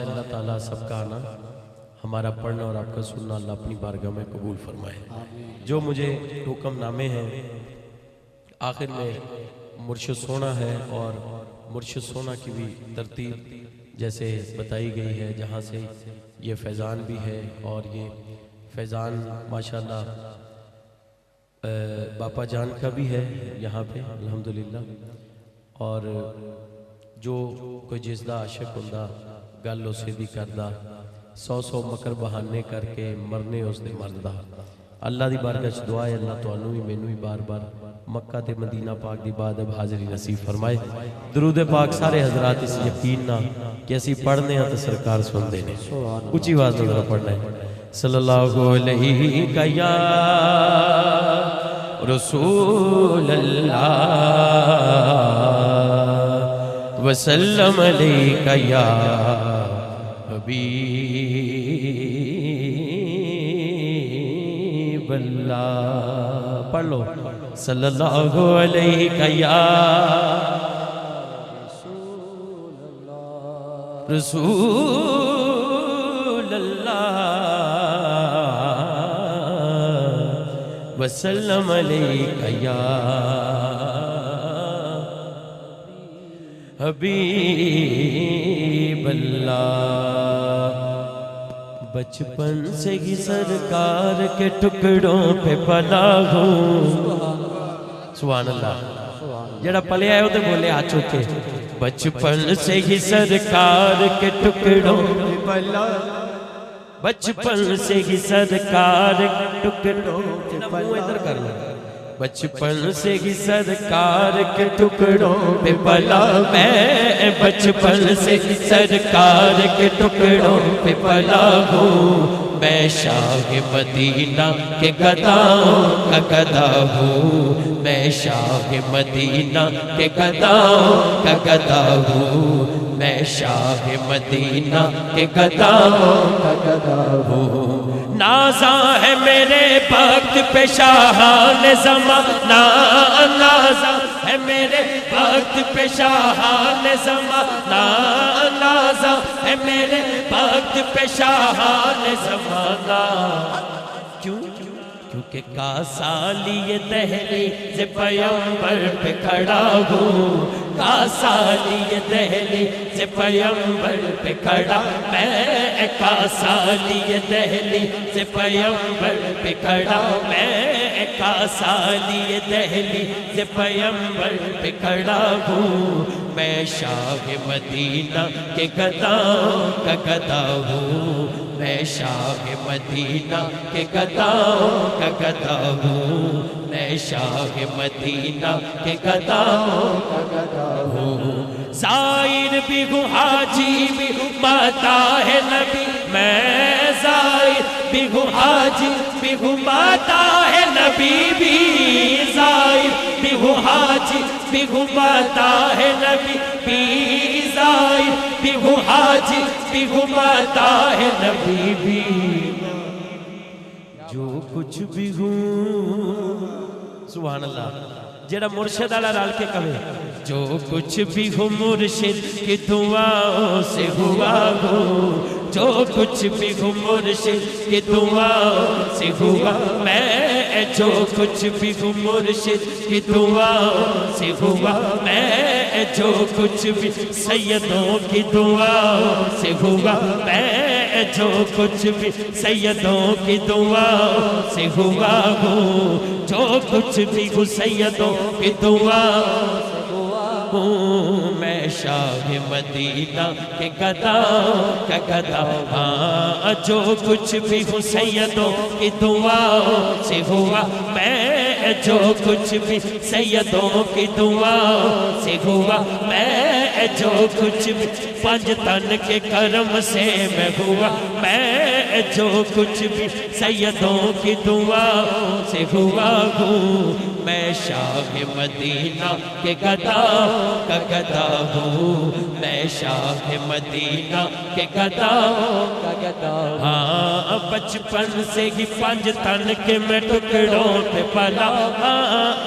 अल्लाह ताला सबका आना, हमारा पढ़ना और आपका सुनना अल्लाह अपनी बारगाह में कबूल फरमाए। जो मुझे हुक्मनामे हैं, आखिर में मुर्शिद सोना है और मुर्शिद सोना की भी तरतीब जैसे बताई गई है, जहाँ से ये फैज़ान भी है और ये फैज़ान माशाल्लाह बापा जान का भी है यहाँ पे अल्हम्दुलिल्लाह। और जो कोई जिसदा आशिक हुंदा गल उसे दी करदा, 100 मकर बहाने करके मरने उसदे मरदा। अल्लाह दी बारगाह च दुआ है अल्लाह तुहानू भी मैनू भी बार बार मक्का ते मदीना पाक दी बात अब हाज़री नसीब फरमाए। दरूद पाक सारे हजरात इस यकीन ना कि असी पढ़ने हैं तो सरकार सुनते हैं। उची आवाज़ में पढ़ना है सल्लल्लाहु अलैहि या रसूल अल्लाह वसल्लम अलैका या हबीब अल्लाह। पढ़ लो सल्लल्लाहु अलैका या रसूल अल्लाह वसल्लम अलैका या हबीब अल्लाह। बचपन से ही सरकार के टुकड़ों पे पला हूँ। सुभान अल्लाह। जड़ा पले आए तो बोले आ चुके। बचपन से ही सरकार के टुकड़ों पे पला, बचपन से ही सरकार के टुकड़ों पे पला। इधर कर लो। बचपन से ही सरकार के टुकड़ों पे पला मैं, बचपन से ही सरकार के टुकड़ों पे पला हूँ। मैं शाह मदीना के गदाओं का गदा हूँ। मैं शाह मदीना के गदाओं का गदा हूँ। मैं शाह मदीना के गदाओं का गदा हूँ। नाज़ा है मेरे वक्त पे शाहान ज़माना, नाज़ा है मेरे वक्त पे शाहान ज़माना, नाज़ा है मेरे वक्त पे शाहान ज़माना। क्यों? क्योंकि कासालिए दहलीज़ पैगंबर पे खड़ा हूँ। कासालिए दहलीज़ पैगंबर पे खड़ा मैं, कासालिए दहलीज़ पैगंबर पे खड़ा मैं, कासालिए दहलीज़ पैगंबर पे खड़ा हूँ। मैं शाह मदीना के गदाओं का गदा हूँ। मैं शाह मदीना के गदाओं का गदा हूँ। मैं शाह मदीना के गदाओं का गदा हूँ। ज़ाहिर भी हूँ हाजी भी हूँ माता है नबी, मैं ज़ाहिर भी हूँ हाजी भी हूँ माता है नबी भी। ज़ाहिर भी हूँ हाजी भी हूँ माता है नबी भी। ज़ाहिर भी हूँ हाजी भी हूँ माता है नबी भी। जो कुछ भी हूँ सुभान अल्लाह। जेड़ा मुर्शिद आला रल के कहे जो कुछ भी हूँ मुर्शिद की दुआओं से हुआ हूँ। जो कुछ भी हूँ मुर्शिद की दुआओं से हुआ मैं, जो कुछ भी हूँ मुर्शिद की दुआओं से हुआ मैं, जो कुछ भी सैयदों की दुआओं से हुआ मैं, जो कुछ भी सैयदों की दुआओं से हुआ हूँ। जो कुछ भी हूँ सैयदों की दुआओं से हुआ हूँ। मैं शाह मदीना के गदाओं का गदा। हाँ जो कुछ भी हूँ सैयदों की दुआओं से हुआ मैं, जो कुछ भी सैयदों की दुआओं से हुआ मैं, जो कुछ भी पंज तन के करम से मैं हुआ मैं, जो कुछ भी सैयदों की दुआओं से हुआ हूँ। मैं शाह मदीना के गदाओं का गदा हूँ। मैं शाह मदीना के गदाओं का गदा। हाँ बचपन से ही पंज तन के मैं टुकड़ों पे पला।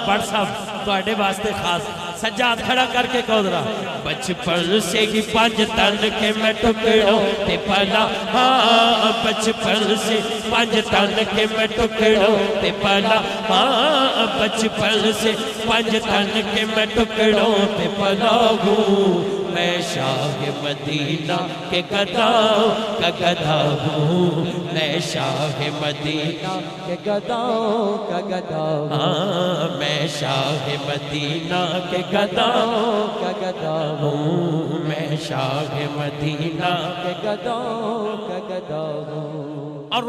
बड़ साहब तुहाडे वास्ते खास सज्जाद खड़ा करके कहो जरा। बचपन से ही पंज तन के मैं टुकड़ों ते पला, हाँ बचपन से पंज तन के मैं टुकड़ों ते पला, हाँ बचपन से पंज तन के मैं टुकड़ों ते पला हूँ। मैं शाह मदीना के गदाओं का गदा हूँ, मैं शाह मदीना के गदाओं का गदा हूँ, हाँ मैं शाह मदीना के गदाओं का गदा हूँ, हूँ, मैं शाह मदीना के गदाओं का गदा हूँ। और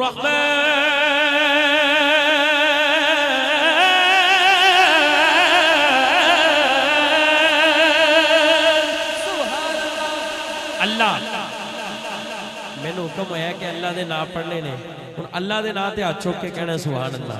अल्लाह मैनू हुक्म होया कि अल्लाह दे नाम पढ़ने ने, हुण अल्लाह दे नाम ते हाथ चुक के कहना सुभान अल्लाह।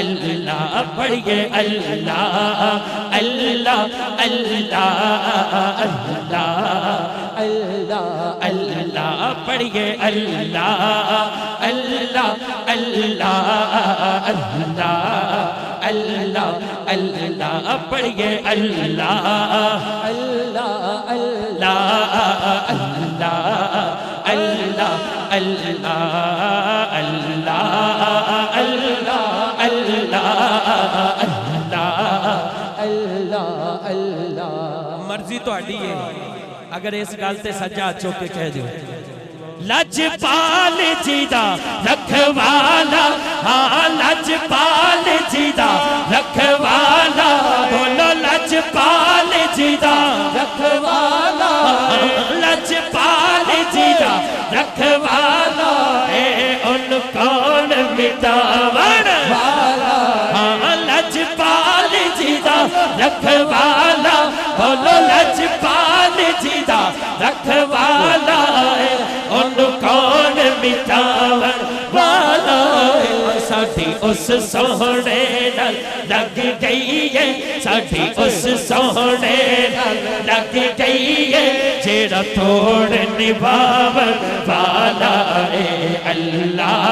अल्लाह पढ़िए अल्लाह अल्लाह अल्लाह अल्लाह अल्लाह अल्लाह पढ़िए अल्लाह अल्लाह अल्लाह अल्लाह अल्लाह अल्लाह पढ़िए अल्लाह अल्लाह अल्लाह अल्लाह अल्लाह अल्लाह अल्लाह मर्जी तुहाडी है। अगर इस गल ते सज्जा चुक के कह दियो लजपाल जी दा रखवाला, हाँ लजपाल जी दा रखवाला, बोलो लजपाल जी दा रखवाला, लजपाल जी दा रखवाला है उन कौन मिटावन वाला, हाँ लजपाल जी दा रखवाला, बोलो लजपाल जी दा रखवाला है उन कौन मिटावन वाला है। साडी उस सोहने नाल लग गई है, साडी उस सोहने नाल लग गई है, जेड़ा तोड़ निभावन वाला है। अल्लाह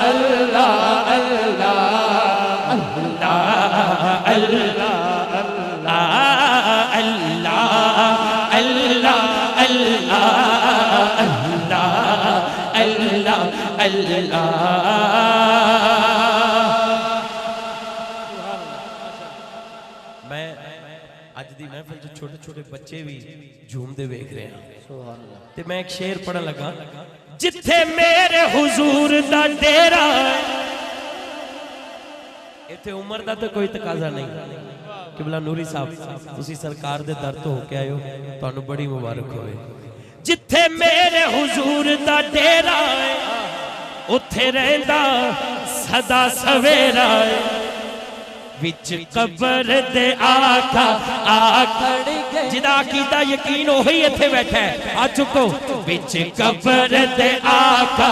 अल्लाह अल्लाह अल्लाह अल्लाह मैं अज दी महफिल च छोटे छोटे बच्चे भी झूमदे वेख रहे हैं ते मैं एक शेर पढ़न लगा। जिथे मेरे हुजूर दा डेरा, इत्थे उम्र दा तो कोई तकाजा नहीं। किबला नूरी साहब तुसी सरकार दे दर तो होके आए हो, तुहानू बड़ी मुबारक होवे। जिथे मेरे हुजूर दा डेरा है उथे रहंदा सदा सवेरा है, विच कबर दे आका आखड़ गए जिदा कीता यकीन वही इत्थे बैठा है आ चुको विच कबर दे आका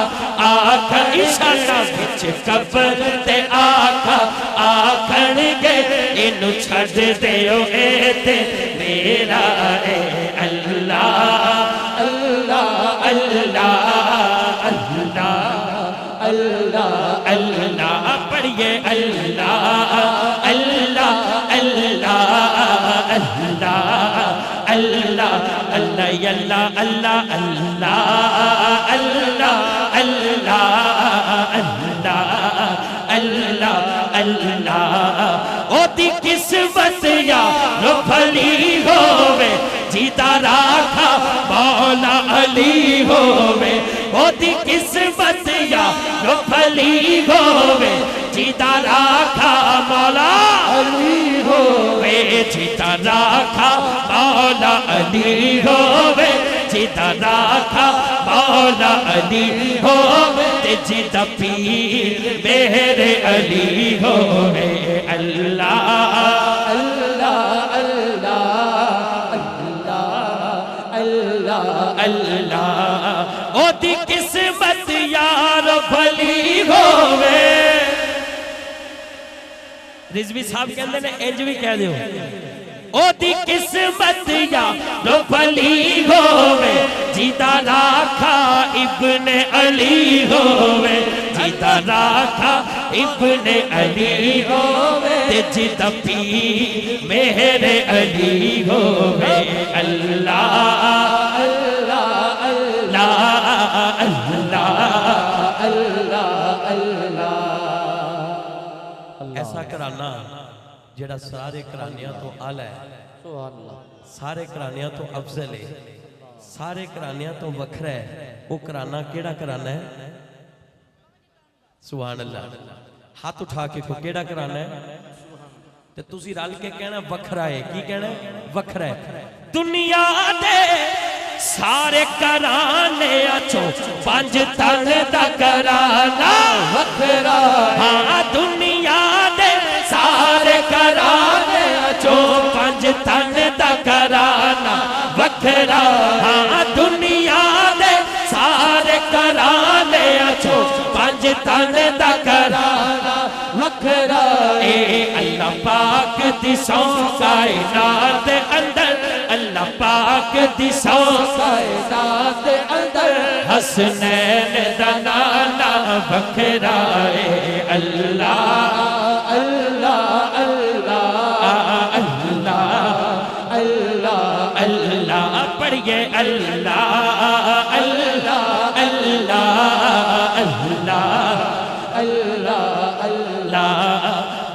आखड़ इशारा विच कबर दे आका आखड़ गए इनू छड़ दियो ए ते मेरा ए अल्लाह अल्लाह अल्लाह अल्लाह अल्लाह अल्लाह पढ़िए अल्लाह अल्लाह अल्लाह अल्लाह अल्लाह अल्लाह अल्लाह अल्लाह अल्लाह अल्लाह अल्लाह अल्लाह अल्लाह ओदी किस्मत यारो भली होवे जीता राखा मौला अली होवे ओदी किस्मत यारो भली होवे जीता राखा मौला अली होवे जीता राखा मौला अली होवे जीता राखा मौला अली होवे ते जीता पीर मेरे अली होवे अल्लाह अल्लाह अल्लाह अल्लाह अल्लाह ओदी किस्मत यार भली होवे रिजवी साहब कहते ने इंज भी कह दियो ओदी किस्मत यार भली होवे जीता राखा इब्ने अली होवे जीता राखा इब्ने अली होवे ते जीता पीर मेरे अली होवे अल्लाह अल्लाह अल्लाह अल्लाह अल्लाह ऐसा घराना जेड़ा सारे घरानियां तो आला है सारे घरानियां तो अफजल है सारे घरानियां तो वखरा है वो घराना केड़ा घराना है सुभान अल्लाह हाथ उठा के को केड़ा घराना है ते तुसी रल के कहना वखरा है की कहना वखरा है दुनिया दे सारे घराने चो पंज तन दा घराना वखरा हाँ दुनिया दे सारे घराने चो पंज तन दा घराना वखरा हाँ दुनिया दे सारे घराने चो पंज तन दा घराना वखरा ए अल्लाह पाक दी सौ कायनात दे अंदर अल्लाह पाक दी सौ कायनात दे अंदर हसनैन दा नाना वखरा ए अल्लाह अल्लाह अल्लाह अल्लाह अल्लाह अल्लाह पढ़िए अल्लाह अल्लाह अल्लाह अल्लाह अल्लाह अल्लाह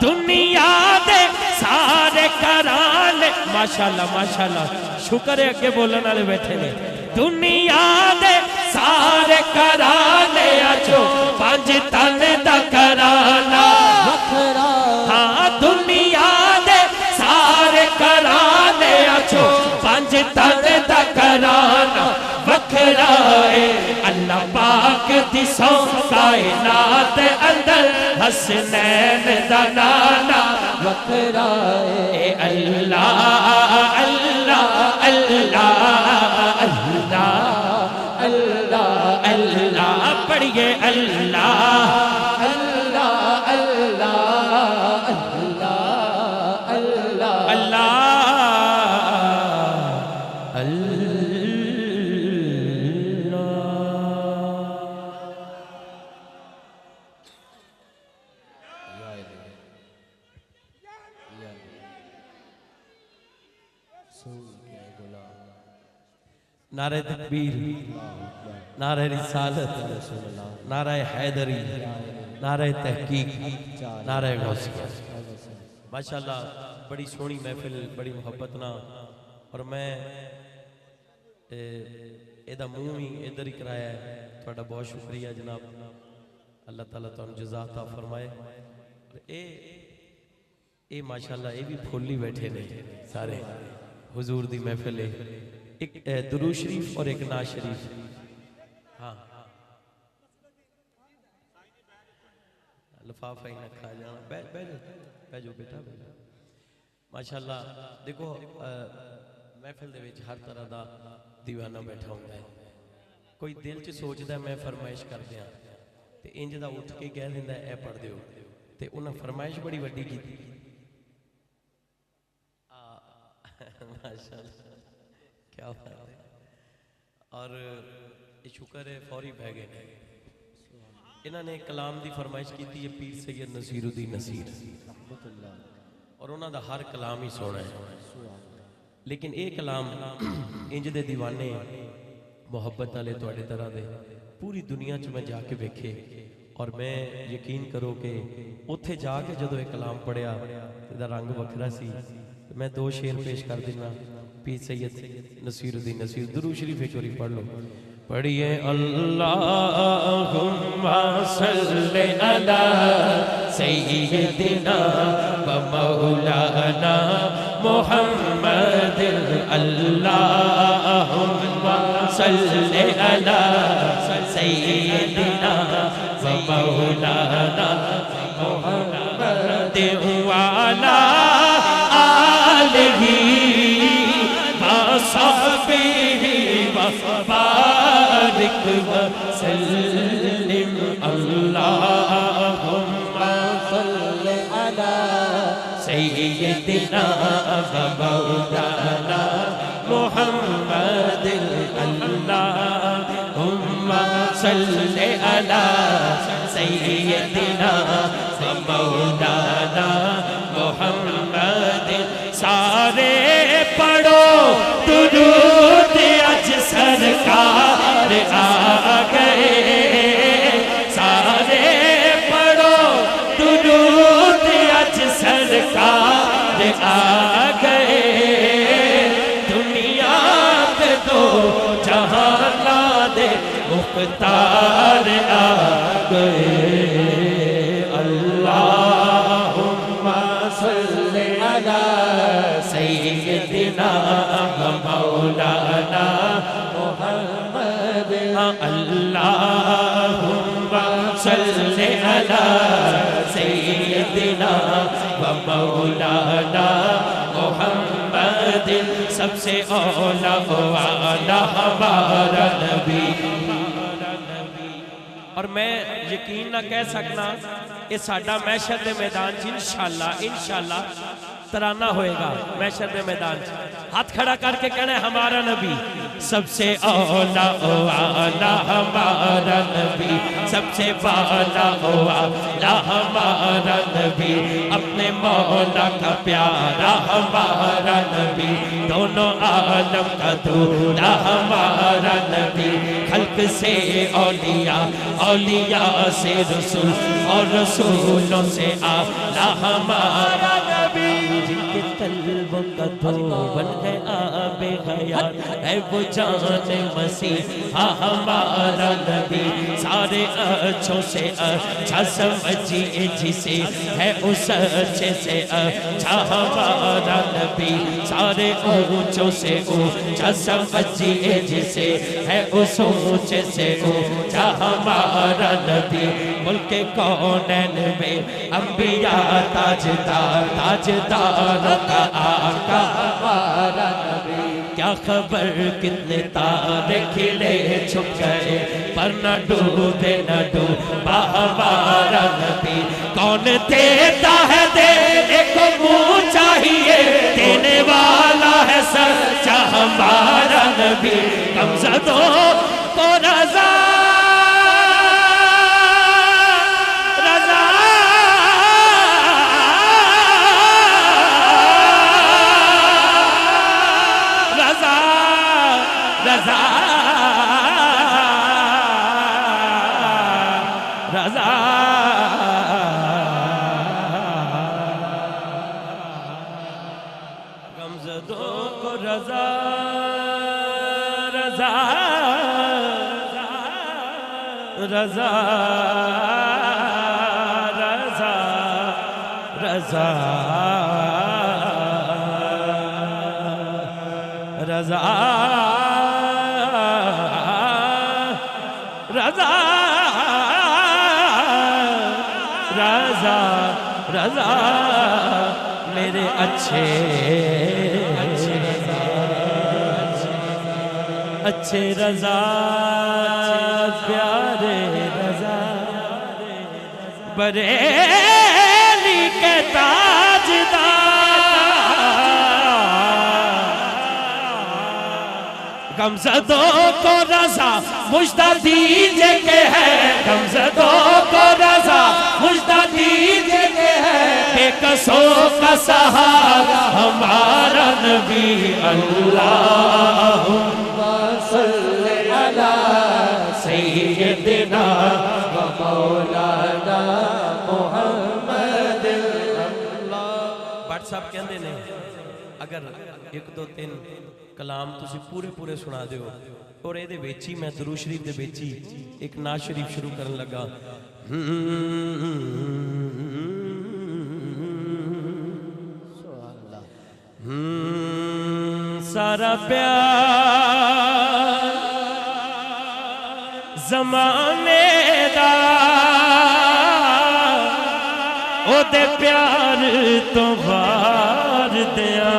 दुनिया दे सारे घराने माशाल्लाह माशाल्लाह शुक्र है अगे बोलने वाले बैठे ने दुनिया दे सारे घराने चो पंज तन दा घराना वखरा हाँ दुनिया दे सारे घराने चो पंज तन दा घराना वखरा है अल्लाह पाक दी सौ कायनात अंदर हसनैन दा नाना वखरा है अल्लाह अल्लाह अल्लाह अल्लाह अल्लाह अल्लाह पढ़िए अल्लाह अल्लाह अल्लाह अल्लाह अल्लाह अल्लाह नारे तकबीर नारे रिसालत नारे हैदरी नारे तहकीक नारे गौसिया माशाल्लाह बड़ी सोहनी महफिल बड़ी मुहब्बत ना और मैं एदा मुंह भी इधर ही कराया है थोड़ा बहुत शुक्रिया जनाब अल्लाह ताला तुहानू जज़ा अता फरमाए ए माशाल्लाह ये भी फुल ही बैठे ने सारे हुजूर दी महफिल है एक दुरूद शरीफ और एक नाज शरीफ हाँ लिफाफा ही ना खा जाना बैठ बैठ बैजो बेटा माशाअल्लाह देखो महफिल दे विच हर तरह दा दीवाना बैठा होंदा है कोई दिल च सोचदा मैं फरमाइश कर दियां ते इंज दा उठ के कह दिंदा ए पढ़ दिओ ते उन्हां फरमाइश बड़ी वड्डी कीती माशाअल्लाह क्या बात है और ये शुक्र है फौरी बह गए इन्होंने कलाम की फरमाइश की है पीर सैयद नसीरुद्दीन नसीर और उन्होंने हर कलाम ही सोना है लेकिन ये कलाम इंज दे दीवाने मुहब्बत वाले तुहाडे तरह दे पूरी दुनिया च मैं जाके वेखे और मैं यकीन करो कि उत्थे जाके जदों ये कलाम पढ़िया इसदा रंग वखरा सी मैं दो शेर पेश कर देना पीर सैयद नसीरुद्दीन नसीर दुरूद शरीफ एक बारी पढ़ लो पढ़िए अल्लाहुम्मा सल्ली अला सय्यिदिना व मौलाना मुहम्मद अल्लाहुम्मा सल्ली अला सय्यिदिना व मौलाना मुहम्मद वाला आलिही व सहबिही व बारिक वसल्लिम अल्लाहुम्मा सल्ले अला सय्यिदिना व मौलाना मुहम्मद अल्लाहुम्मा सल्ले अला सय्यिदिना व मौलाना मुहम्मद सारे पढ़ो दुरूद आज सरकार आ गए सारे पढ़ो दुरूद आज सरकार आ गए दुनिया के दो जहाना दे मुख्तार आ गए अल्लाहुम्मा सल्ले अला सय्यिदिना व मौलाना मुहम्मद अल्लाहुम्मा सल्ली अला सय्यिदिना व मौलाना मुहम्मद सबसे औला वाला हमारा नबी और मैं यकीन ना कह सकना ये साडा महशर के मैदान इंशाअल्लाह तराना होएगा महशर के मैदान हाथ खड़ा करके कहना हमारा नबी सबसे औला वाला हमारा नबी सबसे वाला वाला हमारा नबी अपने मौला का प्यारा हमारा नबी दोनों आलम का दूल्हा हमारा नबी खल्क से औलिया औलिया से रसूल और रसूलों से आला हमारा नबी जिनके कल्बों का धोबन है आबे हयात है वो जाने मसीहा हमारा नबी सारे अच्छों से अच्छा समझिए जिसे है उस अच्छे से अच्छा हमारा नबी सारे ऊंचों से ऊंचा समझिए जिसे है उस ऊंचे से ऊंचा हमारा नबी मुल्क कौनैन में अंबिया ताजदारों का आका हमारा नबी क्या खबर कितने तारे खिले छुप गए पर न डूबे न डूबा हमारा नबी कौन देता है देने को मुँह चाहिए देने वाला है सच्चा हमारा नबी कमज़दों को रज़ा रज़ा रज़ा गमज़दों को रज़ा रज़ा रज़ा रज़ा रज़ा रज़ा रज़ा रज़ा रज़ा मेरे अच्छे अच्छे रजा प्यारे रजा बरेली के ताजदार गमज़दों को रजा मुझदा दीजिए के है गमज़दों को रजा मुझदा दीजिए के है बेकसों का सहारा हमारा नबी अल्लाहुम्मा सल्ली अला सय्यिदिना व मौलाना मुहम्मद भट्ट साहब कहते ने अगर 1 2 3 कलाम तुसी पूरे पूरे सुना दिओ और ये ही मैं दरूद शरीफ दे विच ही एक नात शरीफ शुरू करन लगा सारा प्यार ज़माने दा ओदे प्यार तो वार दिया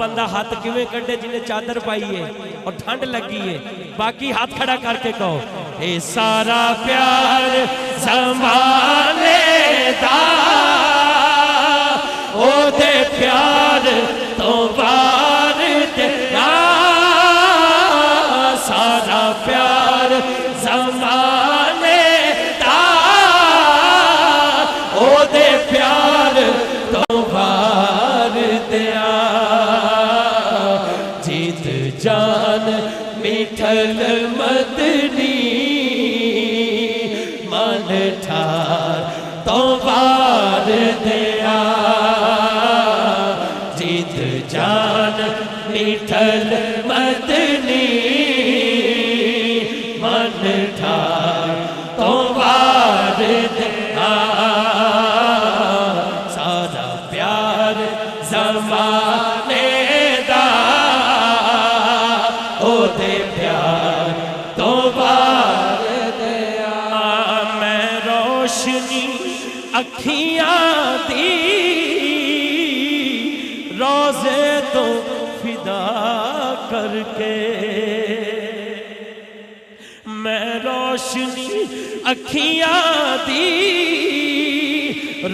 बंदा हाथ किवें कड्डे जिन्हें चादर पाई है और ठंड लगी है बाकी हाथ खड़ा करके कहो ए सारा प्यार ज़माने दा ओदे प्यार तो वार दिया सारा प्यार ज़माने दा ओदे प्यार तो वार दिया जान मिठल मदनी मन ठार तो वार दिया जीत जान मिठल मदनी मन ठार तो वार दिया सारा प्यार ज़माने ओदे प्यार तो वार दिया मैं रोशनी अखियां दी रोज़े तो फिदा करके मैं रोशनी अखियां दी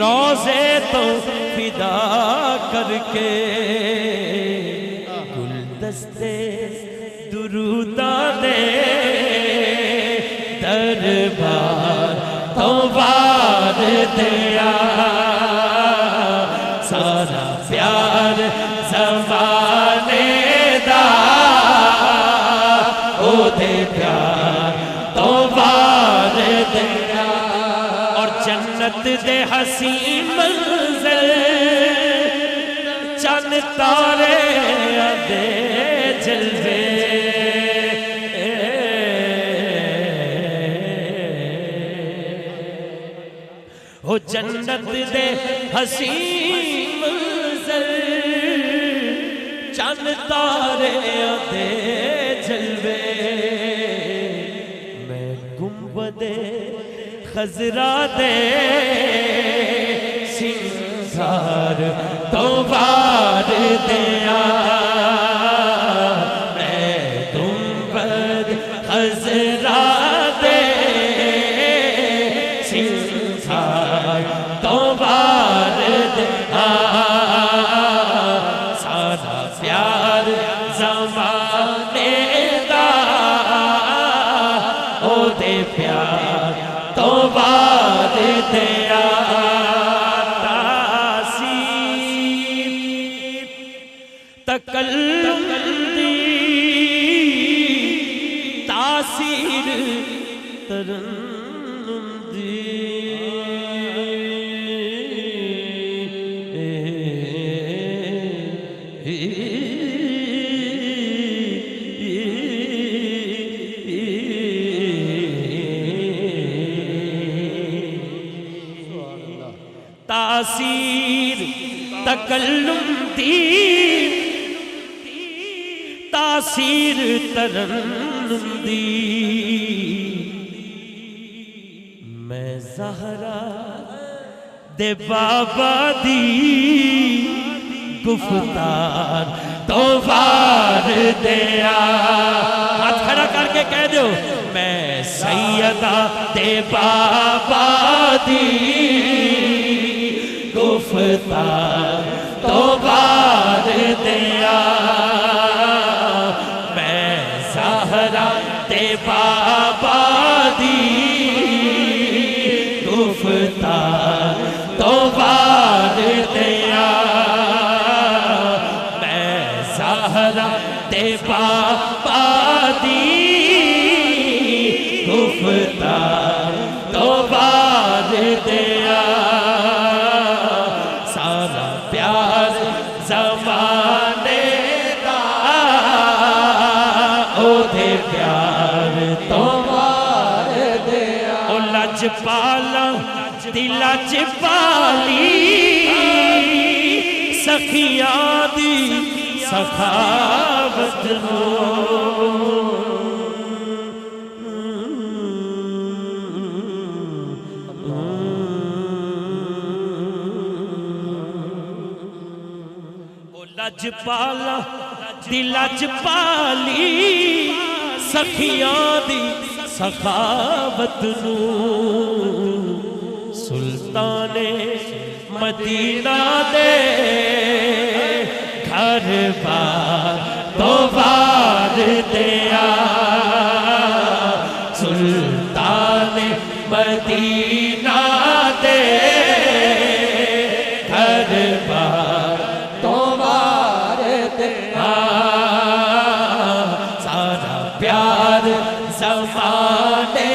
रोज़े तो फिदा करके गुलदस्ते दुरूदा दे दरबार तो वार दिया सारा प्यार ज़माने दा ओदे प्यार तो वार दिया और जन्नत दे हसीन मंज़र चन तारे दे जलवे हो जन्नत दे हसीन मंज़र चन तारे दे जलवे मैं गुंबदे खजरा दे सिंगार तो वार दिया मैं गुंबद खजरा दे सिंगार तो वार दिया सारा प्यार ज़माने दा ओदे प्यार तो वार दिया तकल्लुम दी तासीर तरन्नुम दी तासीर तकल्लुम दी तासीर तरन्नुम दी मैं ज़हरा दे बाबा दी गुफ्तार तो वार दिया। हाथ खड़ा करके कह दो मैं सैयदा दे बाबा दी गुफ्तार तो वार दिया। मैं ज़हरा दे बाबा दी गुफ्तार तो वार दिया। मैं ज़हरा दे बाबा दी गुफ्तार तो वार दिया। सारा प्यार ज़माने दा ओदे प्यार तो वार दिया। ओ लजपाला दिला च पाली सखियां दी सखावत लजपाला दिला च पाली सखियां दी सखावत नू। सुल्ताने मदीना दे घर बार तो वार दिया। सुल्ताने मदीना दे घर बार तो वार दिया। सारा प्यार ज़माने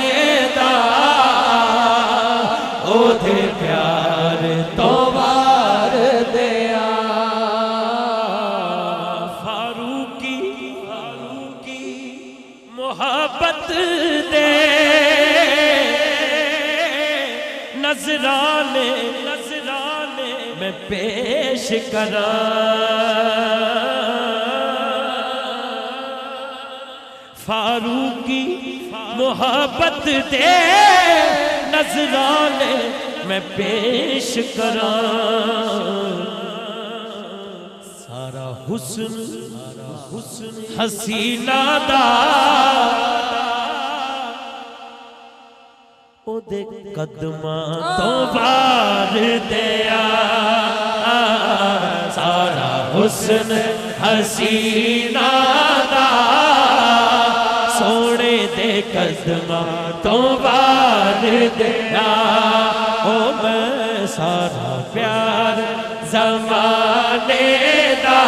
दा ओदे प्यार तो वार दिया। फारूकी मोहब्बत दे नजराने मैं पेश करा। फारूकी मोहब्बत दे नजराने मैं पेश करा। सारा हुस्न हसीना दा ओदे कदमां तो वार दिया। सारा हुस्न हसीना दा सोने दे कदमां तो वार दिया। ओ मैं सारा प्यार ज़माने दा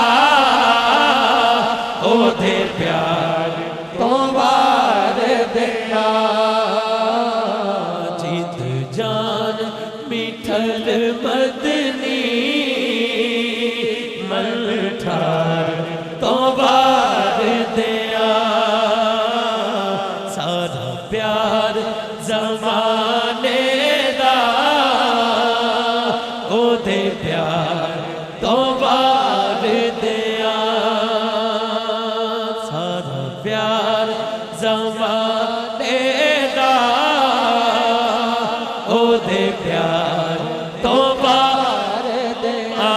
ओदे प्यार तो वार दिया। जीत जान मिठल मदनी मलठार तो वार दिया। सारा प्यार ज़माने दा ओदे प्यार तो वार दिया। सारा प्यार ज़माने दा ओदे प्यार तो वार दिया।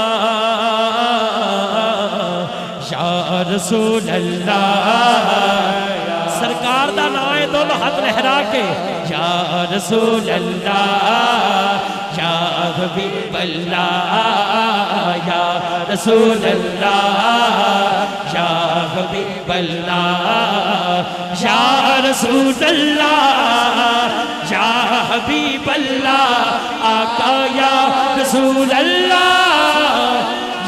या रसूल अल्लाह सरकार दा नाम है दोनों हाथ लहरा के या रसूल अल्लाह या हबीब अल्लाह या रसूल अल्लाह या हबीब अल्लाह या रसूल अल्लाह या हबीब अल्लाह आका या रसूल अल्लाह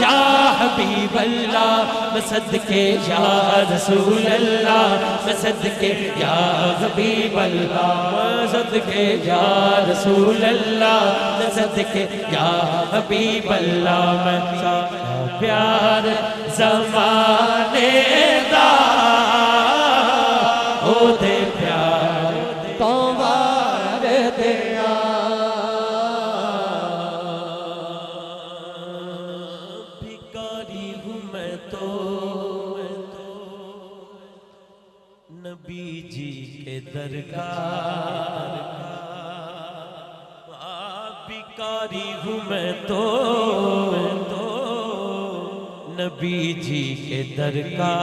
या हबीब अल्लाह मैं सदके या रसूल अल्लाह मैं सदके या हबीब अल्लाह मैं सदके या रसूल अल्लाह मैं सदके या हबीब अल्लाह मैं सारा प्यार ज़माने दा ओदे प्यार तो वार दिया। भिखारी हूँ मैं तो नबी जी के दरगाह भिखारी भिकारी हूँ मैं तो नबी जी के दर का,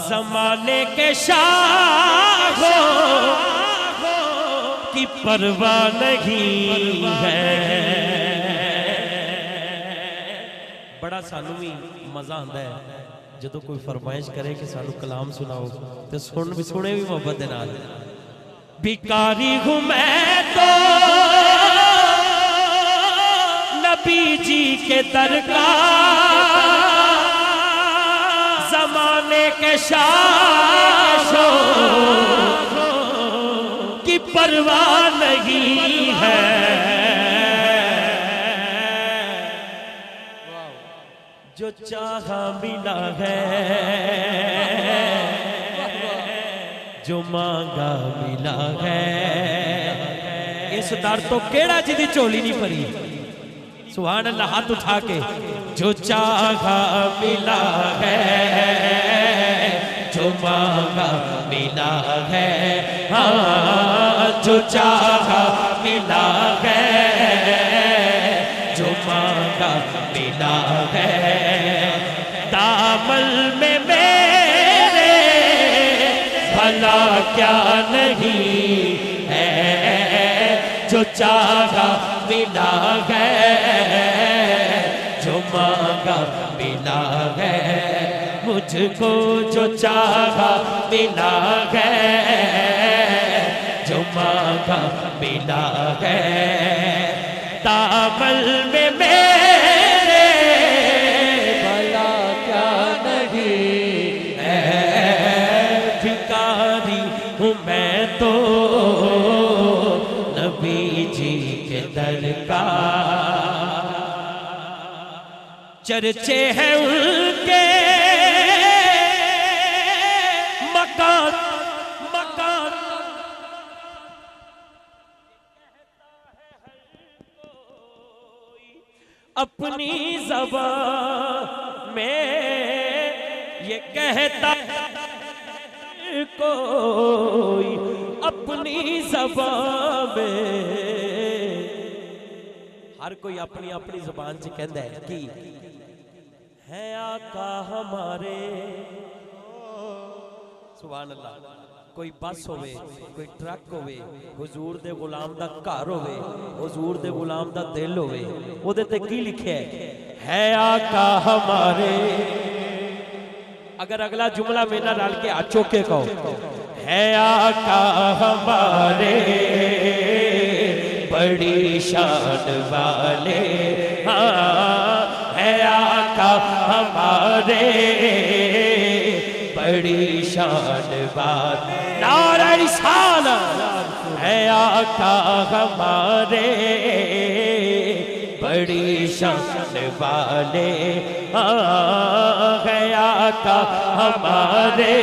जमाने के शाहों की परवाह नहीं है। बड़ा सानू भी मजा आता है जो कोई फरमाइश करे कि सानू कलाम सुनाओ तो सुने भी मोहब्बत दे नाल। भिकारी हूँ मैं तो नबी जी के दर का, जमाने के शाहों की परवाह नहीं है। जो चाहा मिला है, जो मांगा मिला है। इस दर तो केड़ा जिदी झोली नहीं भरी। सुभान अल्लाह, हाथ उठा के। जो चाहा मिला है, जो मांगा मिला है। हाँ, जो चाहा मिला है, जो मांगा मिला है। दामन में मेरे भला क्या नहीं है, जो चाहा मिला है, जो मांगा मिला है। मुझको जो चाहा मिला है, जो मांगा मिला है। दामन में मेरे भला क्या नहीं है, भिखारी हूँ मैं तो नबी जी के दर का। चर्चे हैं उनके मकान मकान, अपनी ज़बान में ये कहता कोई, अपनी ज़बान में हर कोई अपनी अपनी ज़बान से कहता है कि है आका हमारे। सुभान अल्लाह। कोई बस होवे, कोई ट्रक होवे, हुजूर दे गुलाम दा घर होवे, हुजूर दे गुलाम दा दिल होवे, ओदे ते की लिखिया है आका हमारे। अगर अगला जुमला मेरा डाल के आचो के कहो, है आका हमारे बड़ी शान वाले। हाँ, है आका हमारे बड़ी शान वाले। नारा रिसालत। है आका हमारे बड़ी शान वाले। हाँ, है आका हमारे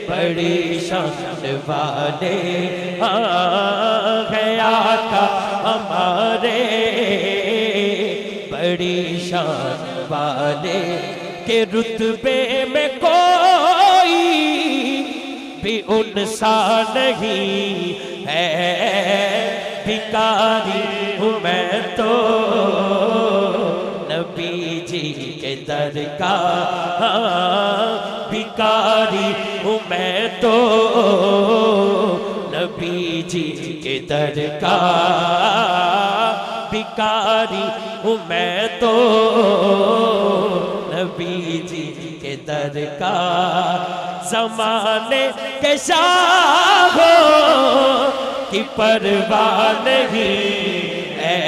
बड़ी शान वाले। हाँ, है आका हमारे बड़ी शान वाले। के रुतबे में कोई भी उनसा नहीं है, भिखारी हूँ मैं तो नबी जी के दर का। भिखारी हूँ मैं तो नबी जी के दर का। भिखारी हूँ मैं तो नबी जी के दर का। ज़माने के शाहों की परवाह नहीं है,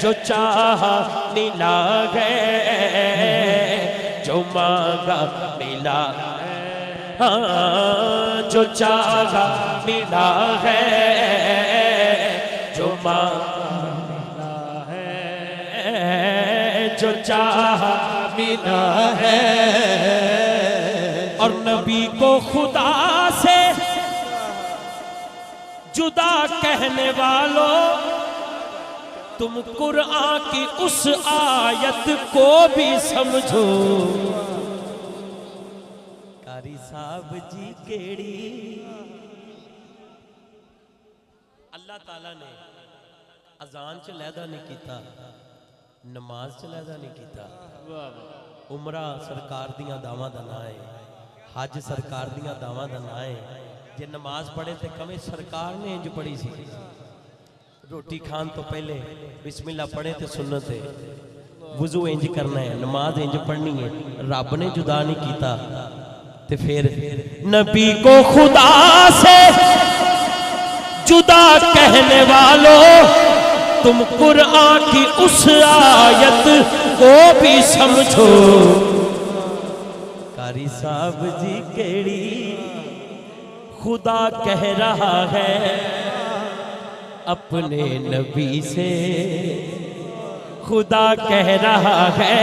जो चाहा मिला है, जो मांगा मिला। हाँ, जो चाहा मिला है, जो मांगा मिला है, जो चाहा मिला है। और नबी को खुदा से जुदा कहने वालों, तुम कुरान की उस आयत को भी समझो। कारी साहब जी केड़ी अल्लाह ताला ने अजान च लैदा नहीं किया, नमाज च लैदा नहीं किया। उमरा सरकार दियां दावां दा नां है, हज सरकार दियां दावां दा नां है। जे नमाज पढ़े तो कमें सरकार ने इंज पढ़ी सी। रोटी खान तो पहले बिस्मिल्लाह पढ़े तो सुन्नत है, वुजू इंज करना है, नमाज इंज पढ़नी है। रब ने जुदा नहीं किया। तो फिर नबी को खुदा से जुदा कहने वालों, तुम कुरान की उस आयत को भी समझो। कारी साहब जी केड़ी खुदा कह रहा है अपने नबी से, खुदा कह रहा है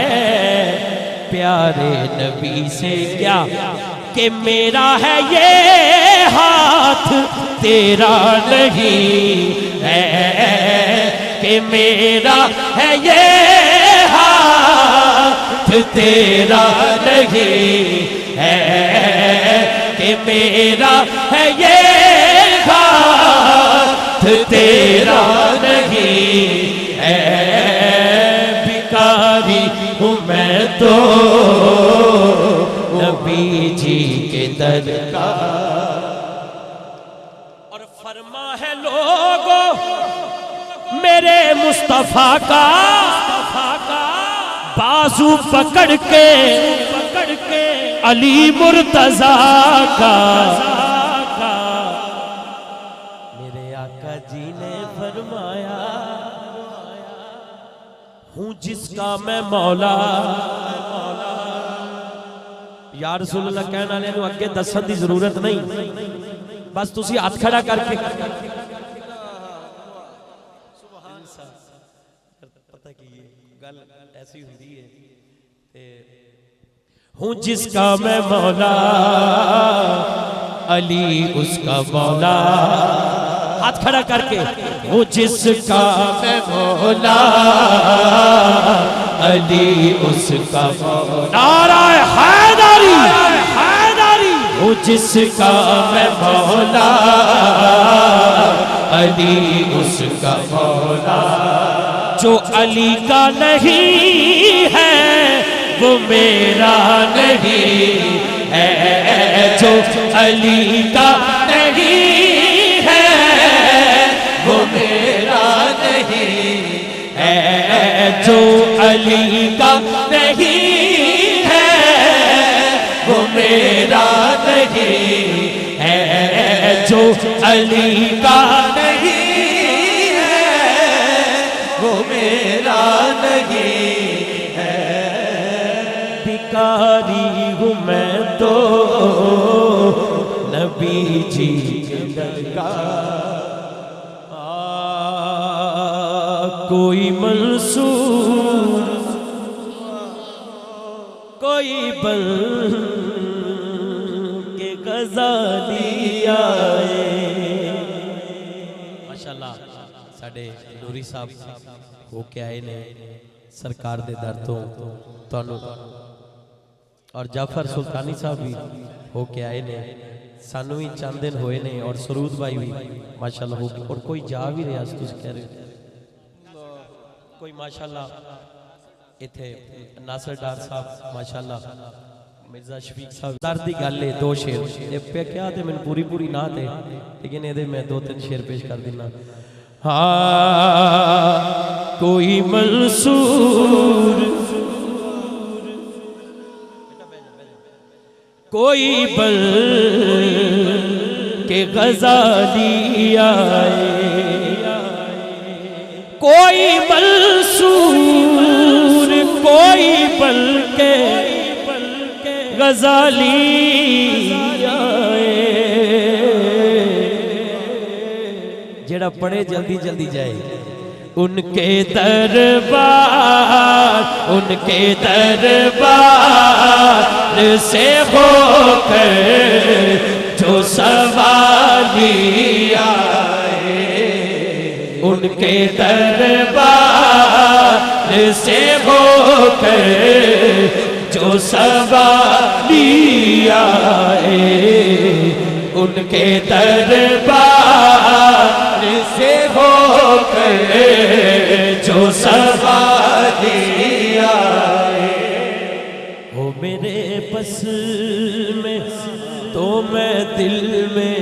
प्यारे नबी से क्या कि मेरा है ये हाथ तेरा नहीं है, कि मेरा है ये हाथ तेरा नहीं है, कि मेरा है ये हाथ तेरा नहीं है। भिखारी हूँ मैं तो नबी जी के दर का। और फरमा है लोगों मेरे मुस्तफा का बाजू पकड़ के अली मुर्तजा का। मेरे आका जी ने फरमाया हूँ जिसका मैं मौला। या रसूल अल्लाह कहने वाले नूं अगे दसन की जरूरत नहीं, बस तुसी हाथ खड़ा करके पता की गल ऐसी हुंदी है। हूँ जिसका मैं मौला अली उसका मौला। हाथ खड़ा करके हूँ जिसका मैं मौला अली उसका मौला। नाराए हैदरी हैदरी। हूँ जिसका मैं मौला अली उसका मौला। जो अली का नहीं है वो मेरा नहीं है, जो अली का नहीं है वो मेरा नहीं है, जो अली का नहीं है वो मेरा नहीं है, जो अली का नहीं है वो मेरा नहीं है। भिखारी हूँ मैं तो नबी जी के दर का। कोई मंसूर कोई बल के गज़ाली आए। माशाअल्लाह साडे नूरी साहब हो के आए ने सरकार दे दर तो तुहानू, और जाफर सुल्तानी साहब भी हो के आए ने, सानू भी चंद दिन होए ने, और सरूद भाई भी माशाअल्लाह हो। और कोई जा भी रहा तुसीं कह रहे कोई माशाअल्लाह इत्थे नासर डार साहब माशाअल्लाह, मिर्जा शफीक साहब। दर्द की गल है, दो शेर पे क्या तो मैंने पूरी पूरी ना थे, लेकिन ये मैं दो तीन शेर पेश कर देना। हाँ कोई मंसूर कोई बल के गज़ाली आए, कोई मंसूर कोई बल के गज़ाली आए। जेड़ा पढ़े जल्दी जल्दी जाए। उनके दरबार से होकर जो सवाली आए, उनके दरबार से होकर जो सवाली आए, उनके दरबार से बस में तो मैं दिल में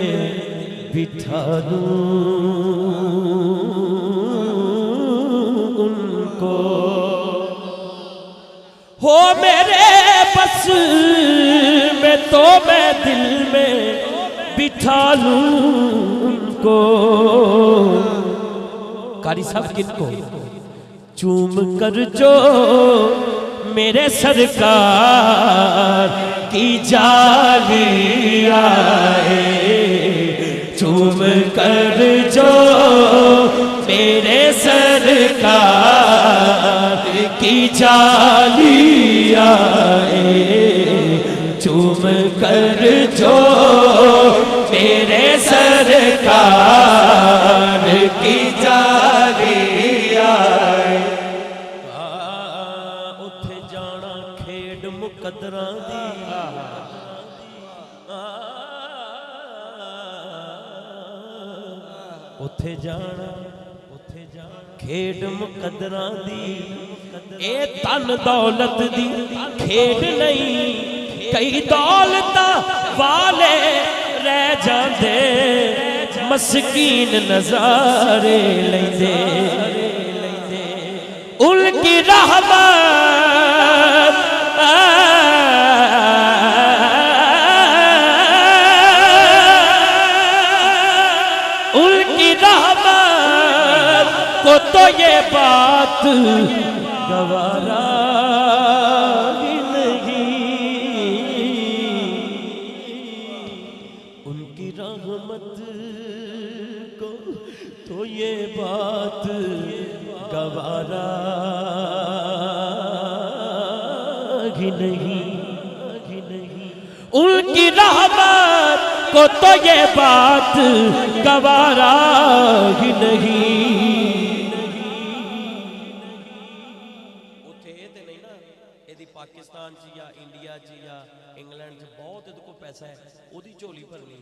बिठा लूं उनको। हो मेरे बस में तो मैं दिल में बिठा लूं उनको। कारी साहब किनको? चूम कर जो मेरे सरकार की जाली आए, चूम कर जो मेरे सरकार की जाली आए, चूम कर जो मेरे सरकार की जाली आए। उथे जाना खेड मुकद्दरां दी, उथे जाना खेड मुकद्दरां दी। ए तन दौलत दी खेड नहीं, कई दौलत वाले रह जाते मस्कीन नजारे लेंदे। उनकी रहमत उनकी रहमत को तो ये बात गवारा ही नहीं। उनकी रहमत को तो ये बात गवारा ही नहीं। उनकी रहमत को तो ये बात गवारा ही नहीं। पाकिस्तान च या इंडिया च या इंग्लैंड च बहुत को पैसा है, ओदी झोली भरनी।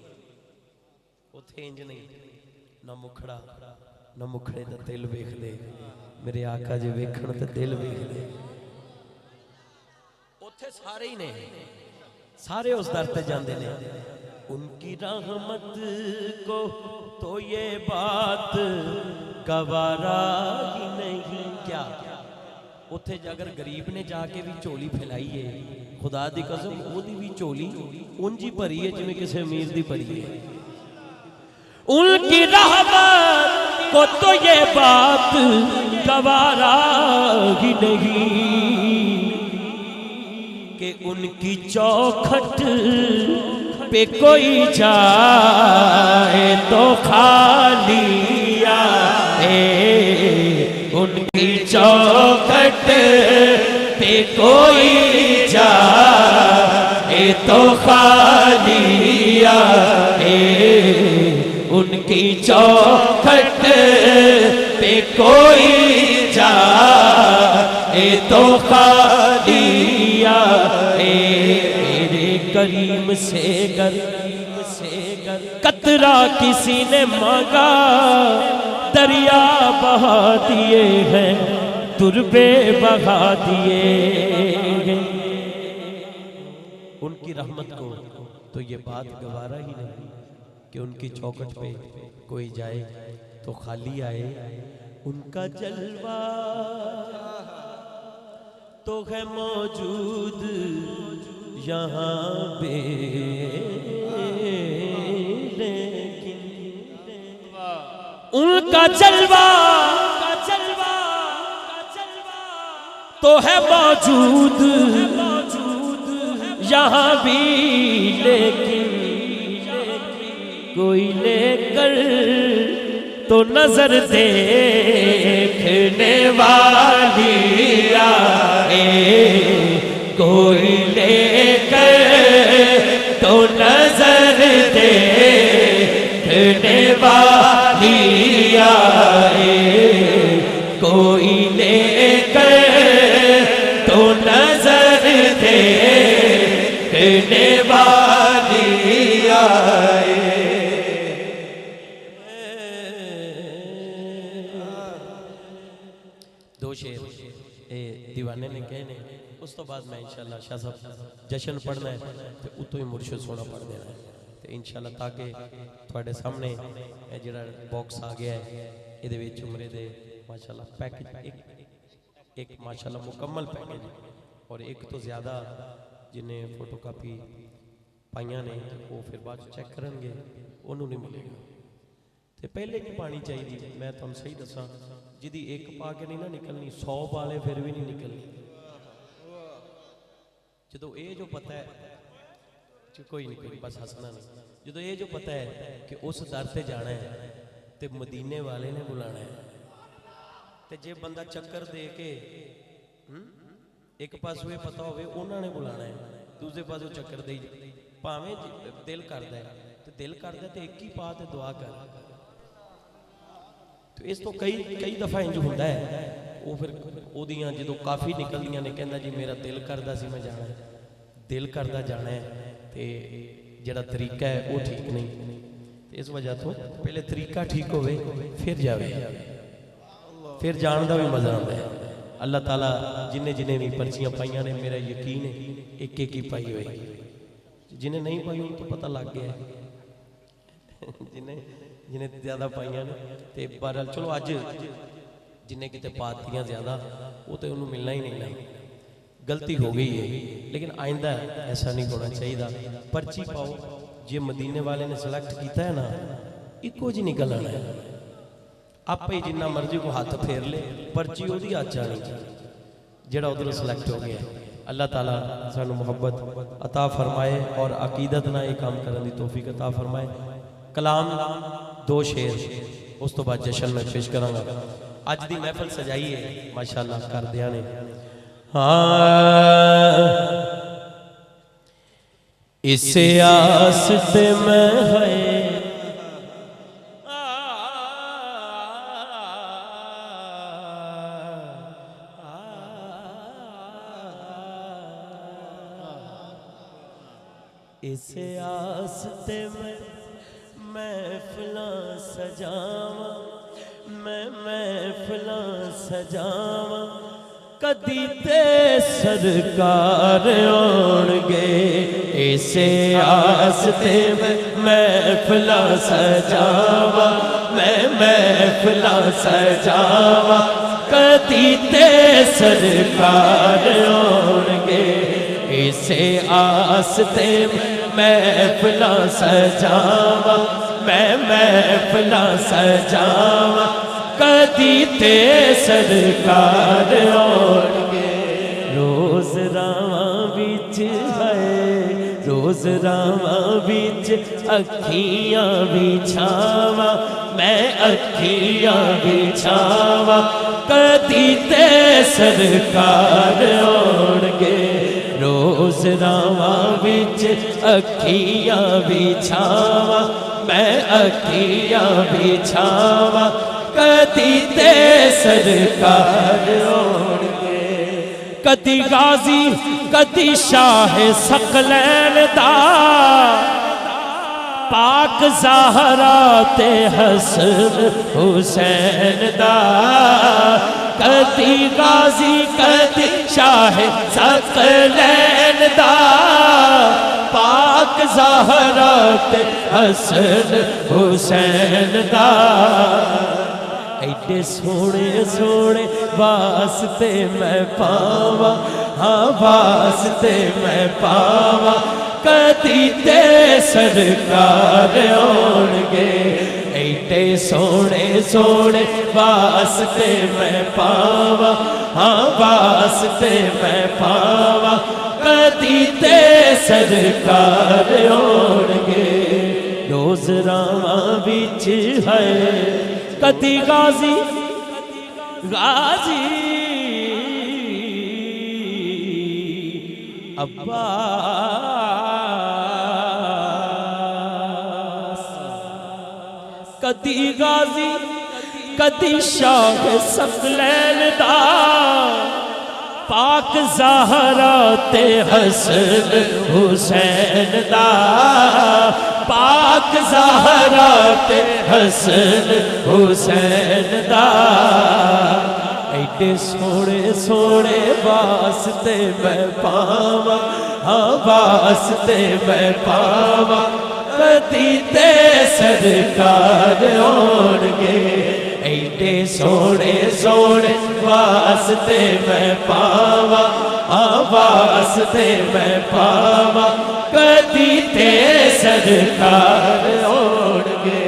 उथे इंज नहीं, ना मुखड़ा ना मुखड़े दा दिल वेख ले। मेरे आका जी वेखण ते दिल वेख ले। उथे सारे ही ने, सारे उस दर ते जांदे ने। उनकी रहमत को तो ये बात गवारा ही नहीं। क्या उथे अगर गरीब ने जाके भी झोली फैलाई है, खुदा दी कसम ओदी भी झोली उंज ही भरी है जिवें किसी अमीर दी भरी है। उनकी रहमत को तो ये बात गवारा ही नहीं कि उनकी चौखट पे कोई जाए तो खाली आए। उनकी चौखट पे कोई जाए तो खाली आए। उनकी चौखट पे कोई जाए तो खाली आए। मेरे करीम से गर कतरा किसी ने मांगा, दरिया बहा दिए हैं तुरबे बहा दिए हैं। उनकी रहमत को तो ये बात गवारा ही नहीं कि उनकी चौखट पे कोई जाए तो खाली आए। उनका जलवा तो है मौजूद यहाँ पे, उनका जलवा तो है मौजूद यहाँ भी, लेकिन कोई लेकर तो नजर देखने वाली आए। कोई लेकर तो नजर देखने वाली आए। कोई लेकर तो नजर देखने वाली आए। दो शेर दीवाने ने कहे ने, उस उस तो बाद मैं इंशाअल्लाह शाह साहब जशन पढ़ना है तो उतो ही मुर्शिद सोना पढ़ देना है तो इंशाअल्लाह ताकि थोड़े सामने जो बॉक्स आ गया है ये उमरे दे माशाअल्लाह पैकेज एक माशाअल्लाह मुकम्मल पैकेज और एक तो ज़्यादा जिन्हें फोटो कापी पाइया ने वो फिर बाद चेक करेंगे उन्होंने नहीं मिलेगा तो पहले नहीं पानी चाहिए। मैं तुम सही दसा जिदी एक पा के नहीं ना निकलनी 100 पाले फिर भी नहीं निकलनी। जो ये जो पता है कोई नहीं बस हंसना नहीं जो ये जो पता है कि उस दर से जाना है तो मदीने वाले ने बुलाना है तो जे बंदा चक्कर दे के एक पास हुए पता होवे उन्होंने बुलाना है दूसरे पास चक्कर दे भावें दिल करता है तो दिल करता तो एक ही पा ते दुआ कर तो इस तो कई दफा इंज होता है वो फिर ओदियां जो काफ़ी निकलदियां ने कहंदा जी मेरा दिल करदा सी मैं जाना है दिल करदा जाना है तो जिहड़ा तरीका है वो ठीक नहीं इस वजह तो पहले तरीका ठीक होवे फिर जावे फिर जान का भी मज़ा आता है। अल्लाह ताला जिन्हें जिन्हें भी पर्चियां पाइया ने मेरा यकीन है एक एक ही पाई हुई जिन्हें नहीं पाई उनको पता लग गया जिन्हें जिन्हें ज़्यादा पाइया ने तो बहरहाल चलो अज जिन्हें कितने पातियां ज़्यादा वो तो उन्होंने मिलना ही नहीं ना गलती हो गई है लेकिन आइंदा ऐसा नहीं होना चाहिए। पर्ची पाओ जे मदीने वाले ने सिलेक्ट किया है ना इको जी निकल आना है आप ही जिन्ना मर्जी को हाथ फेर ले पर्ची वो हाथ जानी जेड़ा उधर सिलेक्ट हो गया। अल्लाह ताला सानू मुहब्बत अता फरमाए और अकीदत ना ये काम करने की तौफीक अता फरमाए। कलाम 2 शेर उस तो बाद जशन में पेश करांगा। अज दी महफिल सजाई है माशाअल्लाह कर दिया ने। हाँ इसे आस ते मैं है इसे आस ते मैं महफिलां सजावा मैं महफिलां सजावा कदी ते सरकार आउणगे इसे आस ते मैं महफिलां सजावा मैं महफिलां सजावा कदी ते सरकार आउणगे इसे आस ते महफिलां सजावा मैं महफिलां सजावा कदी ते सरकार आउणगे। रोज रावां विच है रोज रावां विच अखियां बिछावा मैं अखियां बिछावा कदी ते सरकार आउणगे। रोज रावां विच अखियां बिछावा मैं अखियां बिछावा कदी ते सरकार आउणगे। कदी गाजी कदी शाह सकलैन दा पाक ज़हरा ते हसन हुसैन दा कदी गाजी कदी शाह सकलैन दा पाक ज़हरा ते हसन हुसैन दा एडे सोने सोने वास्ते मैं पावा हाँ वास्ते मैं पावा कदी ते सरकार आउणगे। एडे सोने सोने वास्ते मैं पावा हाँ वास्ते मैं पावा कदी ते सरकार आउणगे। रोज रावां विच है कदी गाजी गाजी अब्बास कदी गाजी कदी शाह सकलैन दा पाक ज़हरा ते हसन हुसैन दा पाक ज़हरा ते हसन हुसैन दा एडे सोने सोने वास्ते मैं पावा, हाँ वास्ते मैं पावा, कदी ते सरकार होणगे। एडे सोने सोने वास्ते मैं पावा, हाँ वास्ते मैं पावा, कदी ते सरकार होणगे।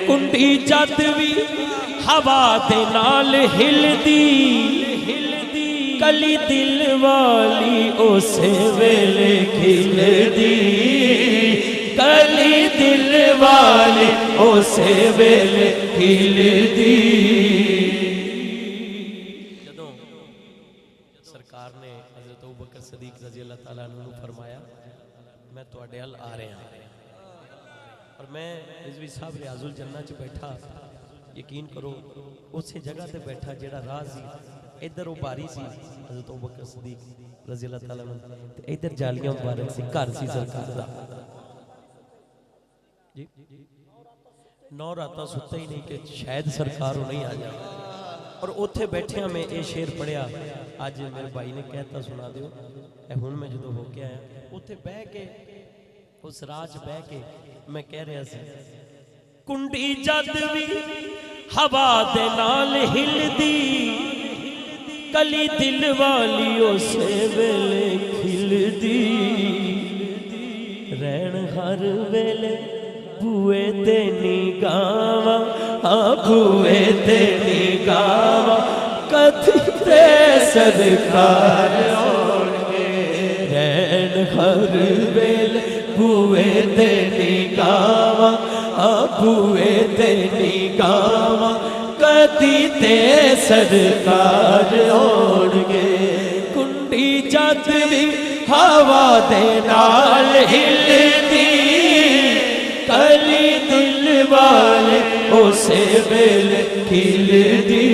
कुंडी जद भी हवा दे नाल हिलदी, कली दिल वाली उसे वेले खिलदी, कली दिल वाली उसे वेले खिलदी। जदों सरकार ने हज़रत अबू बकर सदीक रज़ी अल्लाह तआला अन्हु नूं फरमाया मैं तुहाडे हल आ रहा और मैं रिजवी साहब रियाजुल जन्नत च बैठा, यकीन करो उस जगह ते बैठा जेड़ा राह सी, इधर वो बारी सी हज़रत अबू बकर सदीक रज़ी अल्लाह तआला अन्हु ते इधर जालियां मुबारक सी, घर सी सरकार दा। जी 9 रातां सुत्ता ही नहीं कि शायद सरकार हो नहीं आ जाए। और उत्थे बैठे मैं ये शेर पढ़िया, अज मेरे भाई ने कहता सुना दियो, हुण मैं जो होके आया उत्थे बह के उस राज बह के मैं कह रहा सी, कुंडी जद भी हवा दे नाल हिलदी, कली दिल वाली उसे वेले खिलदी, रैन हर वेले बूए ते निगावा, हाँ बूए ते निगावा, कदी ते सरकार होणगे। रैन हर वेले बूए ते निगावा, हाँ बूए ते निगावा, कदी ते सरकार होणगे। कुंडी जद भी हवा दे नाल हिलदी, कली दिल वाले उसे वेले खिलदी,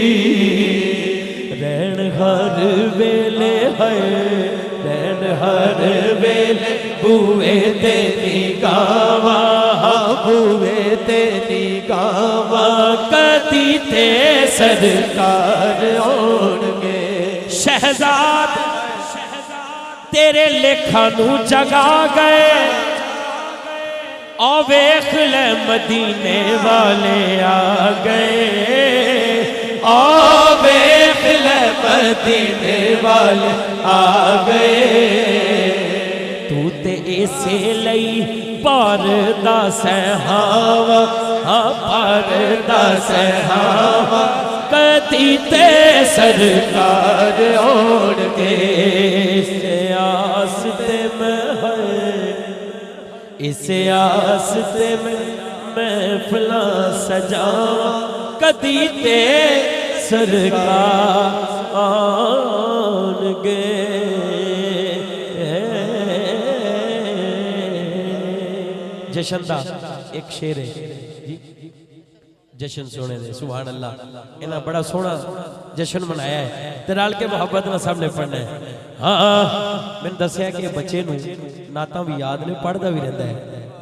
रैन हर वेले है, रैन हर वेले बूए ते निगावा, बूए ते निगावा, कदी ते सरकार होणगे। शहजाद तेरे लेखा नू जगा गए, और वेख ले मदीने वाले आ गए, और वेख ले मदीने वाले आ गए। तू ते इसे लई परदा सहावा, हाँ परदा सहावा, कदी ते सरकार होणगे। इसे आस ते मैं इस आस ते महफिला सजावा, कदी ते सरकार आउणगे। जशन दा एक शेर है जी, जशन सोने दे सुभान अल्लाह। इन्हें बड़ा सोहना जशन मनाया है ते रल के मुहब्बत में सबने पढ़ना है। हाँ मैंने दसिया कि बच्चे नूं नातां भी याद ने, पढ़दा भी रहता है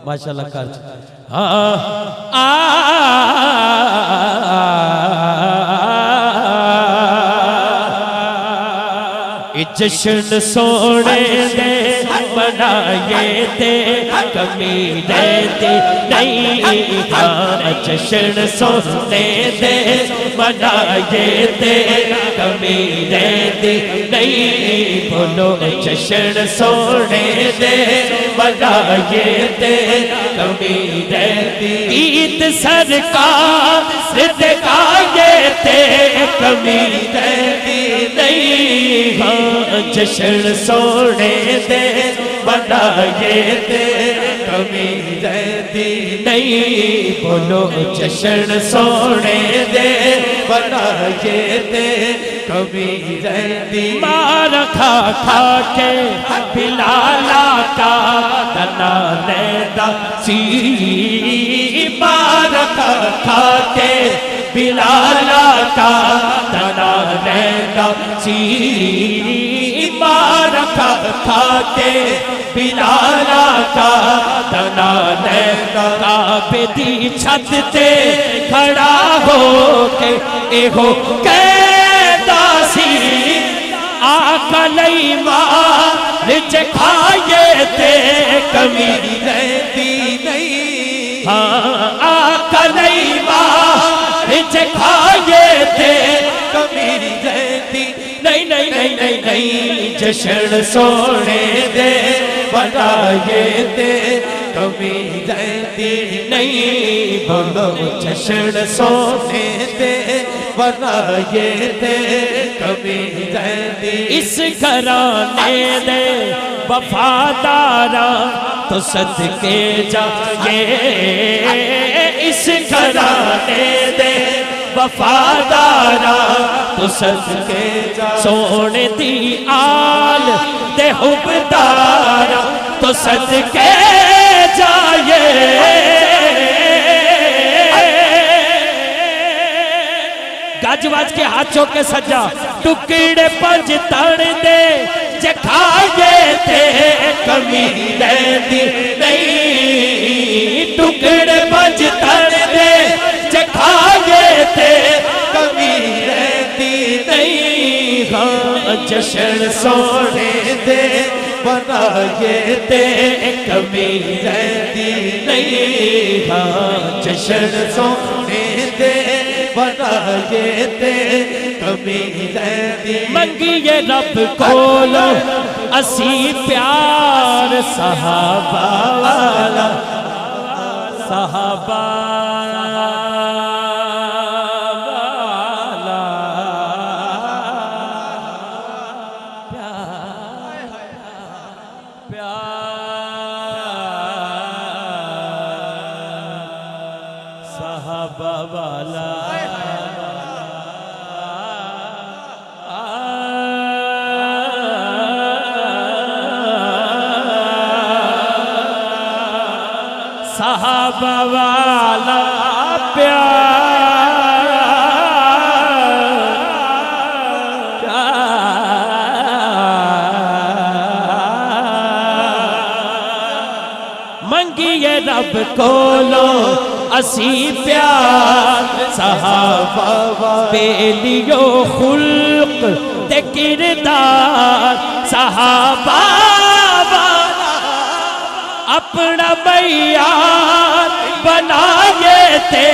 माशाअल्लाह घर च। हाँ जशन सोने दे मनाए ते कमी रहती नहीं, हाँ जशन सोने दे मनाए ते कमी रहती नहीं। बोलो जशन सोने दे मनाए ते कमी रहती, ईद सरकार दिखाए ते कमी रहती नहीं। हाँ जशन सोने दे मनाए ते कमी रहती नहीं। बोलो जशन सोने दे मनाए ते कमी रहती। मार खा खा के बिलाला का तना रहता सी, मार खा खा के बिलाला का तना रहता सी, मार खा खा के बिलाला का तना रहता। काबे दी छत ते खड़ा हो के एहो कहता आका लई मार च खाए ते कमी रहती नहीं। हाँ आका लई मार च खाए ते कमी रहती नहीं नहीं नहीं नहीं नहीं। जशन सोने दे बनाए ते कमी रहती नहीं। बोलो जशन सोने दे बनाए ते कमी रहती। इस घराने दे वफादारा तो सदके जाए। इस घराने दे वफादारा तो सदके जाए। सोने दी आल दे हुबदारा तो सदके जाए। गज वज के हाथों के सजा टुकड़े पंज तड़ दे जखाए थे कमी रहती नहीं। टुकड़े पंज तड़ दे जखाए थे कमी रहती नहीं। हाँ जशन सोने दे बनाए ते कमी रहती नहीं। हाँ जशन सोने दे बनाए ते कमी रहती। मंगिए रब कोलो असी प्यार सहाबा वाला सहाबा वाला सहाबा वाला सहाबा वाला मंगिए रब कोलो असी प्यार सहाबा बेलियो खुल्क ते किरदार सहाबा अपना मैयार बनाए ते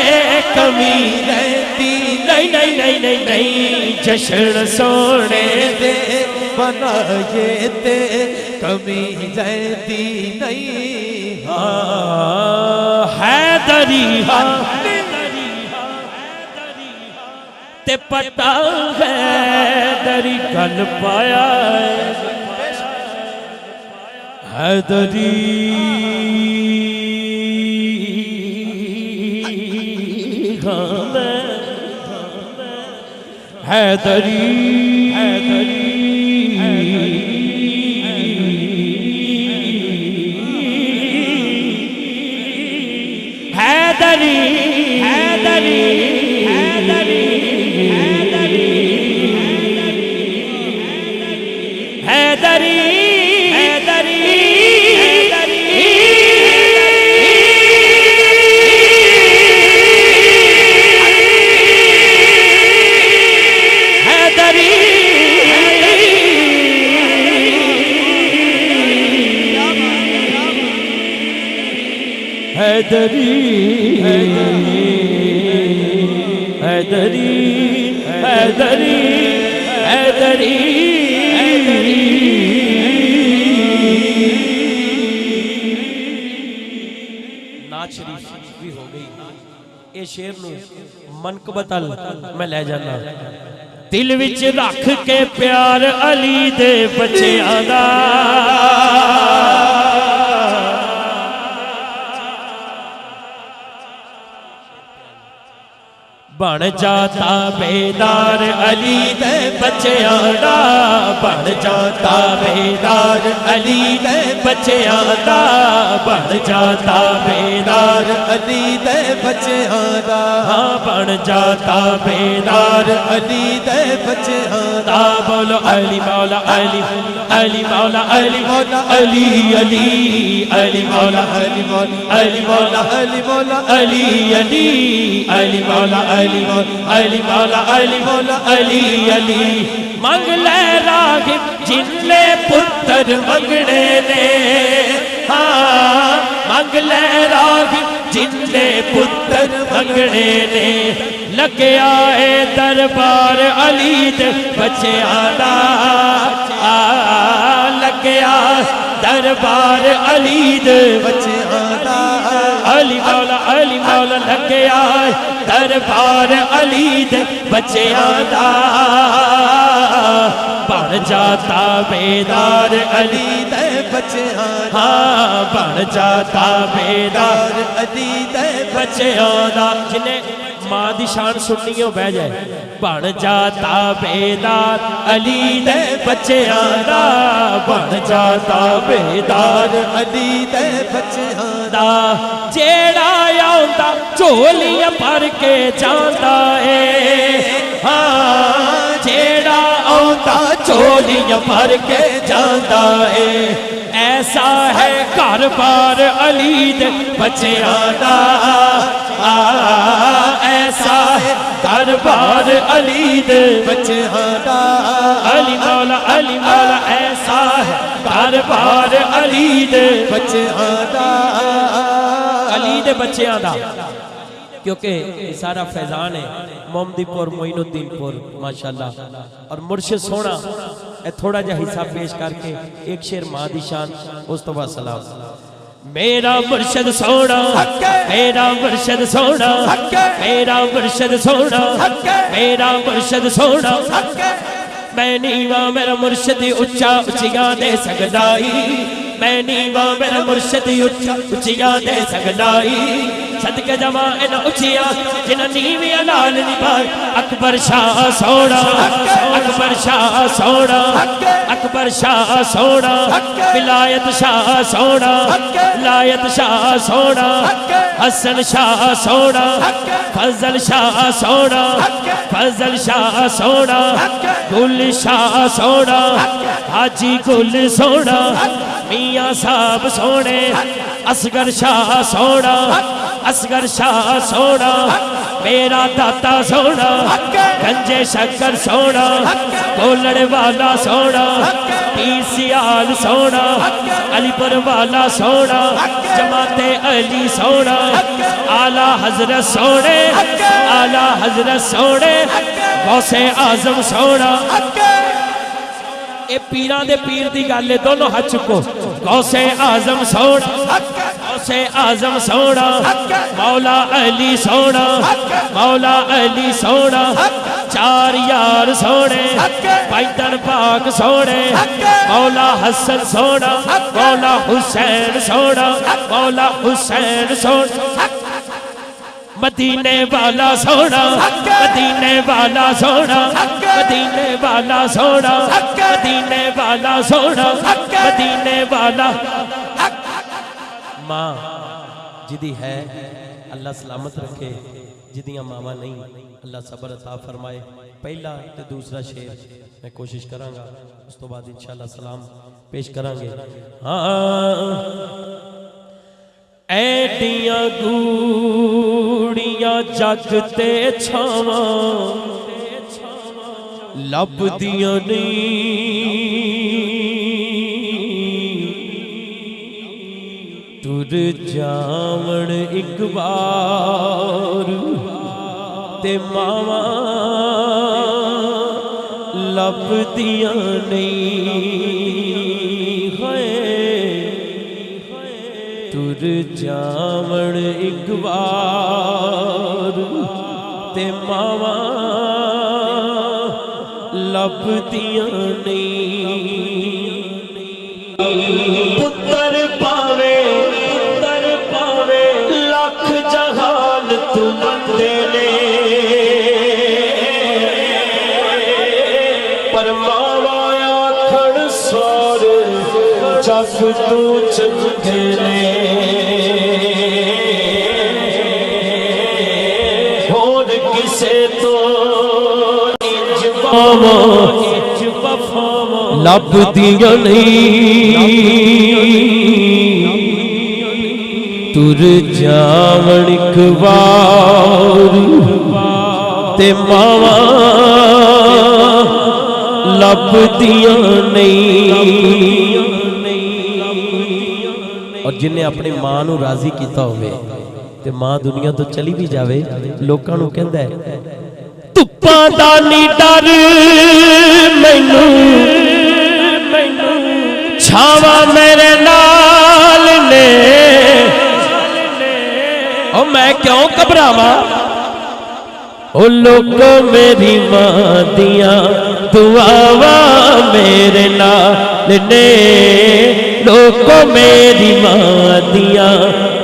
कमी रहती नहीं नहीं नहीं नहीं नहीं। जशन सोने दे बनाए ते कमी रहती नहीं। हाँ हैदरी ते पता हैदरी गल पाया हैदरी हैदरी हैदरी हैदरी हैदरी हैदरी हैदरी हैदरी हैदरी हैदरी हैदरी नाच शरीफ भी हो गई। ये शेर नू मनकबत मैं ले जाना दिल विच रख के प्यार अली दे बच्चियां दा बन जाता बेदार अली दे बच्चियां दा बन जाता बेदार अली दे बच्चियां दा बन जाता बेदार अली दे बच्चियां दा हाँ बन जाता बेदार अली दे बच्चियां दा। बोलो अली मौला अली अली मौला अली मौला अली अली अली मौला अली मौला अली मौला अली मौला अली अली अली मौला अली मौला अली मौला अली मौला अली अली मंग ले रागिब जिन्ने पुत्र मंगने ने, हाँ मंग ले रागिब जिन्ने पुत्र मंगने ने, लगे आए दरबार अली दे बच्चेआं दा, लगे आए दरबार अली दे बच्चेआं दा, अली मौला लगे आए दरबार अली दे बच्चेआं दा, बन जाता बेदार अली दे बच्चेआं दा, हाँ बन जाता बेदार अली दे बच्चेआं दा, जिन्हें मां दी शान सुननी हो बह जाए, बन जाता बेदार अली दे बच्चेआं दा, बन जाता बेदार अली दे बच्चेआं दा, जेड़ा आंदा झोलियां भर के जांदा है, हाँ जेड़ा आंदा झोलियां भर के जांदा है, ऐसा है घर बार अली दे बच्चेआं दा, ऐसा है घर बार अली दे बच्चेआं दा, अली मौला ऐसा है घर बार अली दे बच्चेआं दा, अली दे बच्चेआं दा, क्योंकि सारा फैजान है मोमदीपुर मोइनुद्दीनपुर माशाल्लाह, और मुर्शिद सोना थोड़ा जा हिस्सा पेश करके एक शेर मां दी शान, उस तो बाद सलाम। मेरा मुर्शिद सोना, मेरा मुर्शिद सोना, मेरा मुर्शिद सोना, मेरा मुर्शिद सोना, मैं नीवा मेरा मुर्शिद उच्चा उचिया दे सकदाई, मैं नीवा मेरा मुर्शिद उच्चा उचिया दे सकदाई, सदके जमा इन उचिया जिन नीविया लाल निभाई, अकबर शाह सोना, अकबर शाह सोना, अकबर शाह सोना, विलायत शाह सोना, विलायत शाह सोना, हसन शाह सोना, फजल शाह सोना, फजल शाह सोना, गुल शाह सोना, हाजी गुल सोना, मियां साहब सोने, असगर शाह सोना, असगर शाह सोना, मेरा दाता सोना, गंजे शक्कर सोना, गोलड़ वाला सोना, पीसियाल सोना, अलीपुर वाला सोना, जमाते अली सोना, आला हजरत सोने, आला हजरत सोने, गौसे आजम सोना, ए पीरां दे पीर दी गल है, दोनों हाथ चुको, गौसे आजम सोना, गौसे आजम सोना, मौला अली सोना, मौला अली सोना, चार यार सोने, पैदल पाक सोने, मौला हसन सोना, मौला हुसैन सोना, मौला हुसैन सोना, मदीने वाला सोना, मदीने वाला सोना, मदीने वाला सोना, मदीने वाला सोना, मदीने वाला। मां जिदी है अल्लाह सलामत रखे, जिदियां मावा नहीं अल्लाह सबर अता फरमाए। पहला ते दूसरा शेर मैं कोशिश करांगा, उस तो बाद इंशाअल्लाह सलाम पेश करांगे। ऐडियां गूड़ियां जग ते छावां लभदियां नहीं, टुर जावण एक बार ते मावां लभदियां नहीं, टुर जावण एक बार ते मावां लभदियां नहीं। पुत्र पावे लख जहान तू मंदे ने, पर मावा आखण सारे जग तू चंगे ने, होर किसे तो लभदियां नहीं, टुर जावण एक बार ते मावां लभदियां नहीं। और जिन्हें अपनी मां नूं राजी कीता होवे ते मां दुनिया तो चली भी जावे, लोकां नूं कहंदा है धुप्पां दा नी डर मैनू, छावा मेरे नाल ने। ओ मैं क्यों घबरावां, ओ लोगों मेरी मां दियां दुआवां मेरे नाल ने। लोगों मेरी मां दियां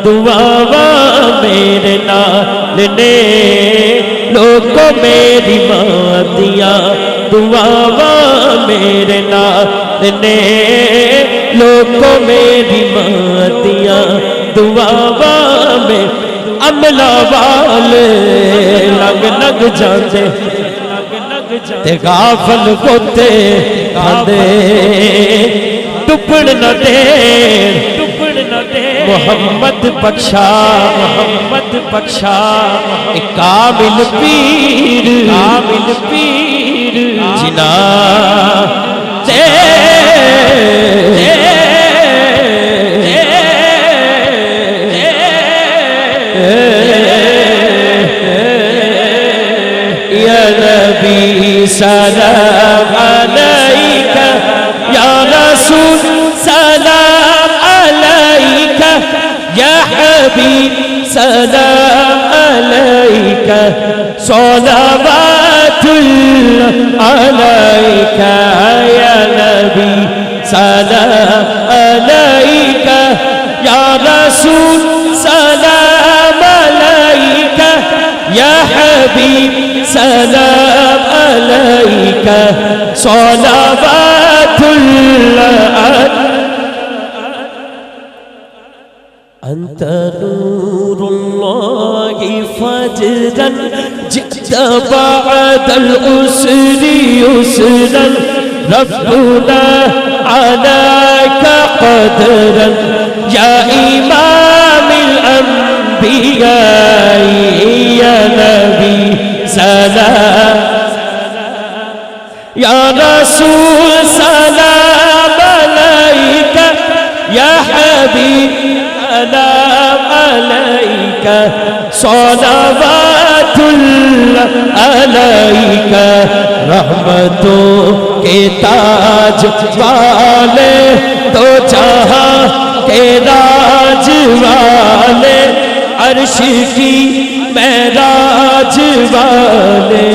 दुआवां मेरे नाल ने। लोगों मेरी मां दियां दुआवां मेरे नाल ने। लोगों मेरी मां दियां दुआवां में अमला वाले लग लग जाते ते गाफल पोते खांदे। टुपड़ न दे मोहम्मद बख्शा, मोहम्मद बख्शा कामिल पीर, कामिल पीर जिना दे। या नबी सलाम अलैका, या रसूल सलाम अलैका, या हबीब सलाम अलैका, सलावतुल्लाह अलैका। या नबी सलाम अलैका, या रसूल सलाम अलैका, या हबीब सलाम अलैका, सलावतुल्लाह। अंत नूरुल्लाहि फजरन जित बअदल उसरी युसरन। रब्बुना अलैका क़दरन या इमामिल अंबिया। या नबी सलाम, या रसूल सलाम अलैका, या हबीब सलाम अलैका, सलावतुल्लाह अलैका। रहमतों के ताज वाले तो जहां के राज वाले, अर्श की महराज वाले,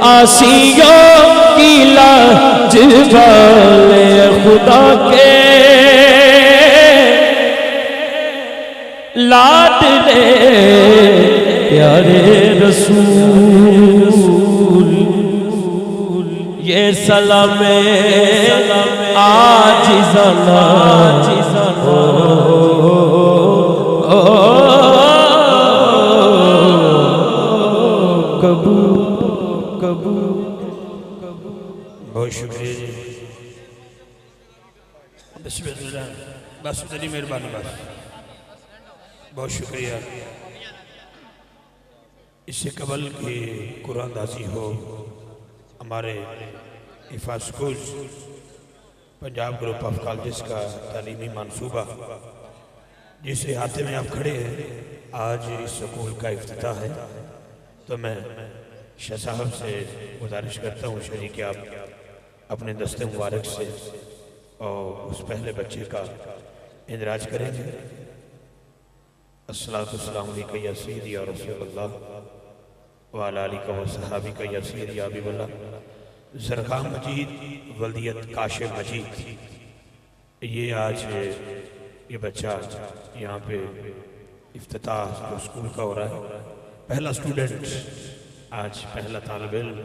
आसियों की लाज वाले। खुदा के लाडले प्यारे रसूल, ये सलामे आजिज़ाना कबूल कबूल। बहुत शुक्रिया जी, बिस्मिल्लाह। बस तेरी मेहरबानी, बस बहुत शुक्रिया। इससे कबल की कुरान दाजी हो हमारे हिफाज school Punjab group of college का तालीमी मनसूबा जिस इहाते में आप खड़े हैं, आज इस स्कूल का इफ्तिताह है। तो मैं शाह साहब से गुजारिश करता हूँ शाह जी कि आप अपने दस्ते मुबारक से और उस पहले बच्चे का इंदराज करेंगे। अस्सलातु वस्सलामु अलैका या सय्यदी या रसूलल्लाह व अला आलिका व सहाबिका या सय्यदी या हबीबल्लाह। ज़रख़ा मजीद वल्दियत काशे मजीद, ये आज ये बच्चा यहाँ पे इफ्तिताह स्कूल का हो रहा है। पहला स्टूडेंट आज, पहला तालिब इल्म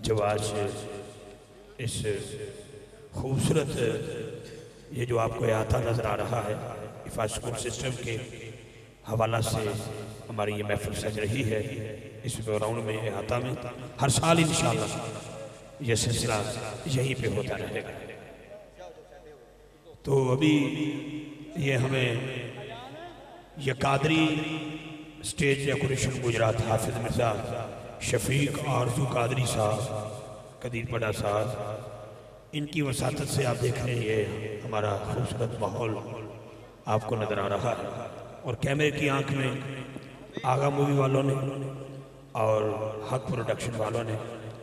जब आज इस खूबसूरत ये जो आपको अहाता नज़र आ रहा है हिफाज़ स्कूल सिस्टम के हवाला से हमारी ये महफिल सज रही है। इस ग्राउंड में अहाता में हर साल इंशाअल्लाह ये सिलसिला यहीं पे होता रहेगा। तो अभी ये हमें ये कादरी स्टेज डेकोरेशन गुजरात हाफिज मिर्जा शफीक आरजू कादरी साहब कदीरपड़ा साहब, इनकी वसातत से आप देख रहे हैं ये हमारा खूबसूरत माहौल आपको नज़र आ रहा है। और कैमरे की आंख में आगा मूवी वालों ने और हक प्रोडक्शन वालों ने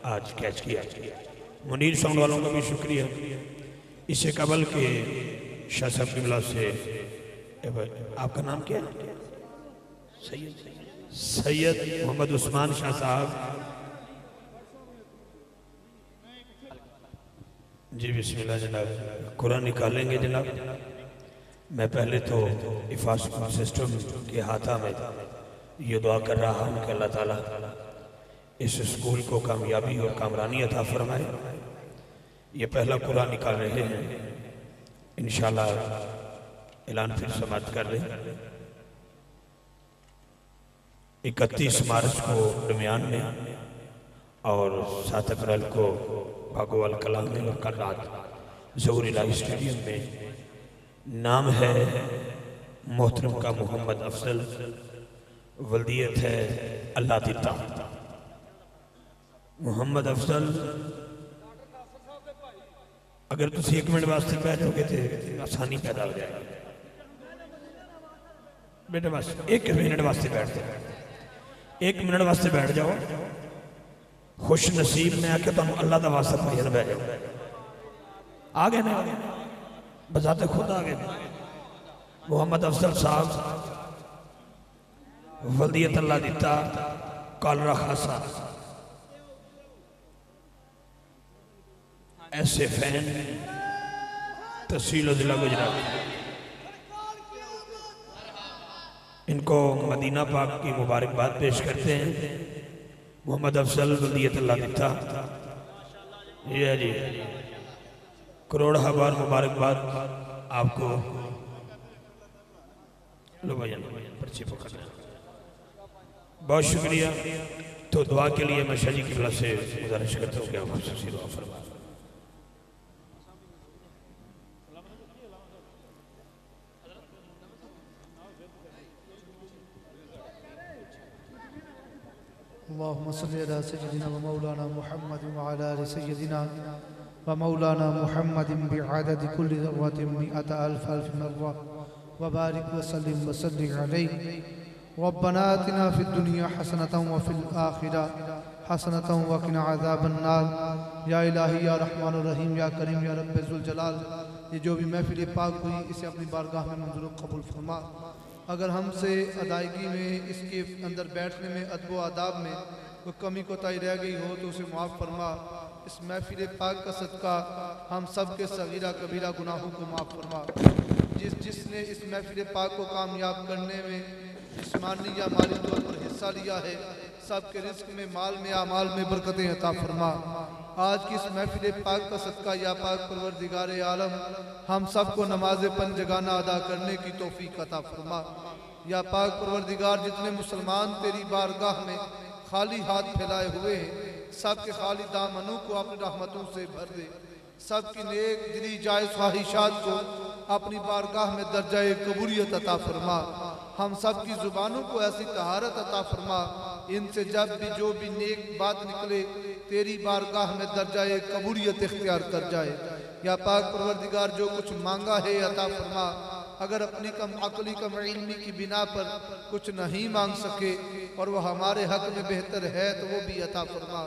आज कैच किया। मुनीर साउंड वालों का भी शुक्रिया। इससे कबल के शाह साहब की मिला से, आपका नाम क्या है? सैयद मोहम्मद उस्मान शाह साहब जी, बिस्मिल्लाह जनाब, कुरान निकालेंगे जनाब। मैं पहले तो इफास सिस्टम के हाथा में ये दुआ कर रहा हूँ कि अल्लाह ताला इस स्कूल को कामयाबी और कामरानी अता फरमाए। ये पहला कुरान निकाल रहे हैं, इंशाल्लाह ऐलान फिर समाप्त कर दें। 31 मार्च को दरमियान में और 7 अप्रैल को भागोवाल कलाम में और कल रात ज़हूर इलाही स्टेडियम में। नाम है मोहतरम का मोहम्मद अफजल, वल्दियत है अल्लाह दिता। मोहम्मद अफजल, अगर तुम 1 मिनट वास्ते बैठ जाओगे तो आसानी पैदा हो जाएगी बेटे। बस 1 मिनट वास्ते बैठ जाओ, 1 मिनट वास्ते बैठ जाओ। खुश नसीब ने आके तुम अल्लाह का वास्ता भजन बह जाओ। आ गए ना, बजाते खुद आ गए। मोहम्मद अफजल साहब, वल्दियत अल्लाह दिता, कालरा खासा, ऐसे फैन तहसील जिला गुजरात। इनको मदीना पाक की मुबारकबाद पेश करते हैं। मोहम्मद अफजल, वल्दियत अल्लाह दिता, ये जी करोड़ बार मुबारकबाद आपको। लो भैया पर्ची पकड़, बहुत शुक्रिया। तो दुआ के लिए मैं शाह जी की बला से गुजारिश करता हूँ कि आप खुशी दुआ फरमाएं। अल्लाहुम्मा सल्ली अला सय्यिदिना व मौलाना मुहम्मद व अला आलि सय्यिदिना व मौलाना मुहम्मदिन बिअददि कुल्ली ज़र्रतिन मिअत अल्फ मर्रा व बारिक व सल्लिम व सल्लिम अलैहि। रब्बना आतिना फिद दुनिया हसनतन व फिल आखिरह हसनतन व क़िना अज़ाबन नार। या इलाही या रहमानुर रहीम या करीम या रब्बे ज़ुल जलाल, ये जो भी महफिल पाक हुई इसे अपनी बारगाह में मंजूर कबूल फरमा। अगर हमसे अदायगी में, इसके अंदर बैठने में, अदब व आदाब में कोई कमी कोताही रह गई हो तो उसे माफ़ फरमा। इस महफिल पाक का सदका हम सब के सगीरा कबीरा गुनाहों को माफ़ फरमा। जिसने इस महफिल पाक को कामयाब करने में जिस्मानी या माली तौर पर हिस्सा लिया है, सब के रिस्क में, माल में, आमाल में बरकतें अता फरमा। आज की इस महफिल पाक का सदका या पाक परवरदिगार आलम हम सबको नमाज पंजगाना अदा करने की तौफीक अता फरमा। या पाक परवरदिगार, जितने मुसलमान तेरी बारगाह में खाली हाथ फैलाए हुए हैं, सब के खाली दामनों को अपनी रहमतों से भर दे। सब की नेक दिली जायज़ ख्वाहिशात को अपनी बारगाह में दर्जाए कबूलियत अता फरमा। हम सब की ज़ुबानों को ऐसी तहारत अता फरमा, इनसे जब भी जो भी नेक बात निकले तेरी बारगाह में दर्जाए कबूलियत इख्तियार कर जाए। या पाक परवरदिगार, जो कुछ मांगा है अता फरमा। अगर अपनी कम अकली कम इल्मी की बिना पर कुछ नहीं मांग सके और वह हमारे हक में बेहतर है तो वो भी अता फरमा।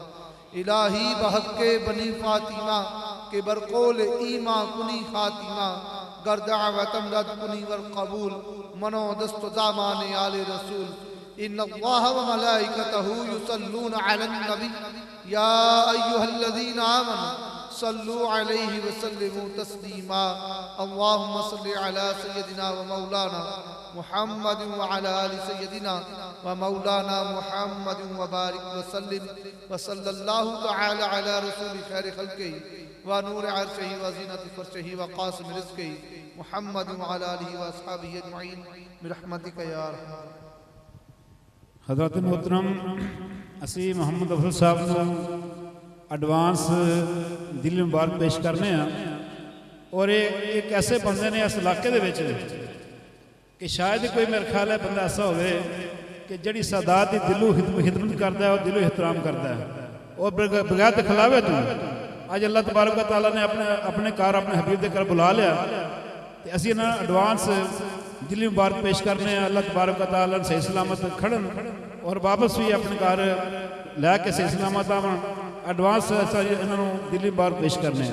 इलाही बहक़े बनी फातिमा के बरक़ौल ईमा कुनी खातिमा, गर्दावतम रद कुनी वर कबूल मनो दस्त दामान आले रसूल। इन्नल्लाह व मलाइकतहु युसल्लून अलन नबी या अय्युहल्लज़ीना आमनू सल्लु अलैहि व सल्लिमू तस्लीमा। अल्लाहुम्मा सल्लि अला सय्यदिना व मौलाना मुहम्मद व अला आलि सय्यदिना व मौलाना मुहम्मद व बारिक व सल्लिम व सल्लल्लाहु तआला अला रसूल खैर खल्क़िही व नूर अर्शिही व ज़ीनत फर्शिही व क़ासिम रिज़्क़िही मुहम्मद व अला आलिहि व अस्हाबिही अजमईन बिरहमतिका या अरहम। हज़रत मोहतरम असी मोहम्मद अफजल साहब को एडवांस दिल मुबारक पेश करने हैं। और एक ऐसे बंदे ने इस इलाके कि शायद कोई मेरे ख्याल है बंदा ऐसा हो कि जी सादात की दिलों खिदमत करता है और दिलों एहतराम करता है। और बगैर ते खिलावे तू अज अल्लाह तबारक व तआला ने अपने घर अपने हबीब के घर बुला लिया तो असी इन्हें एडवांस दिली मुबारक पेश करने अल्लाह तबारक व तआला सही सलामत खड़न और वापस भी अपने घर लैके सही सलामत आवन एडवांस इन्होंने दिली मुबारक पेश करने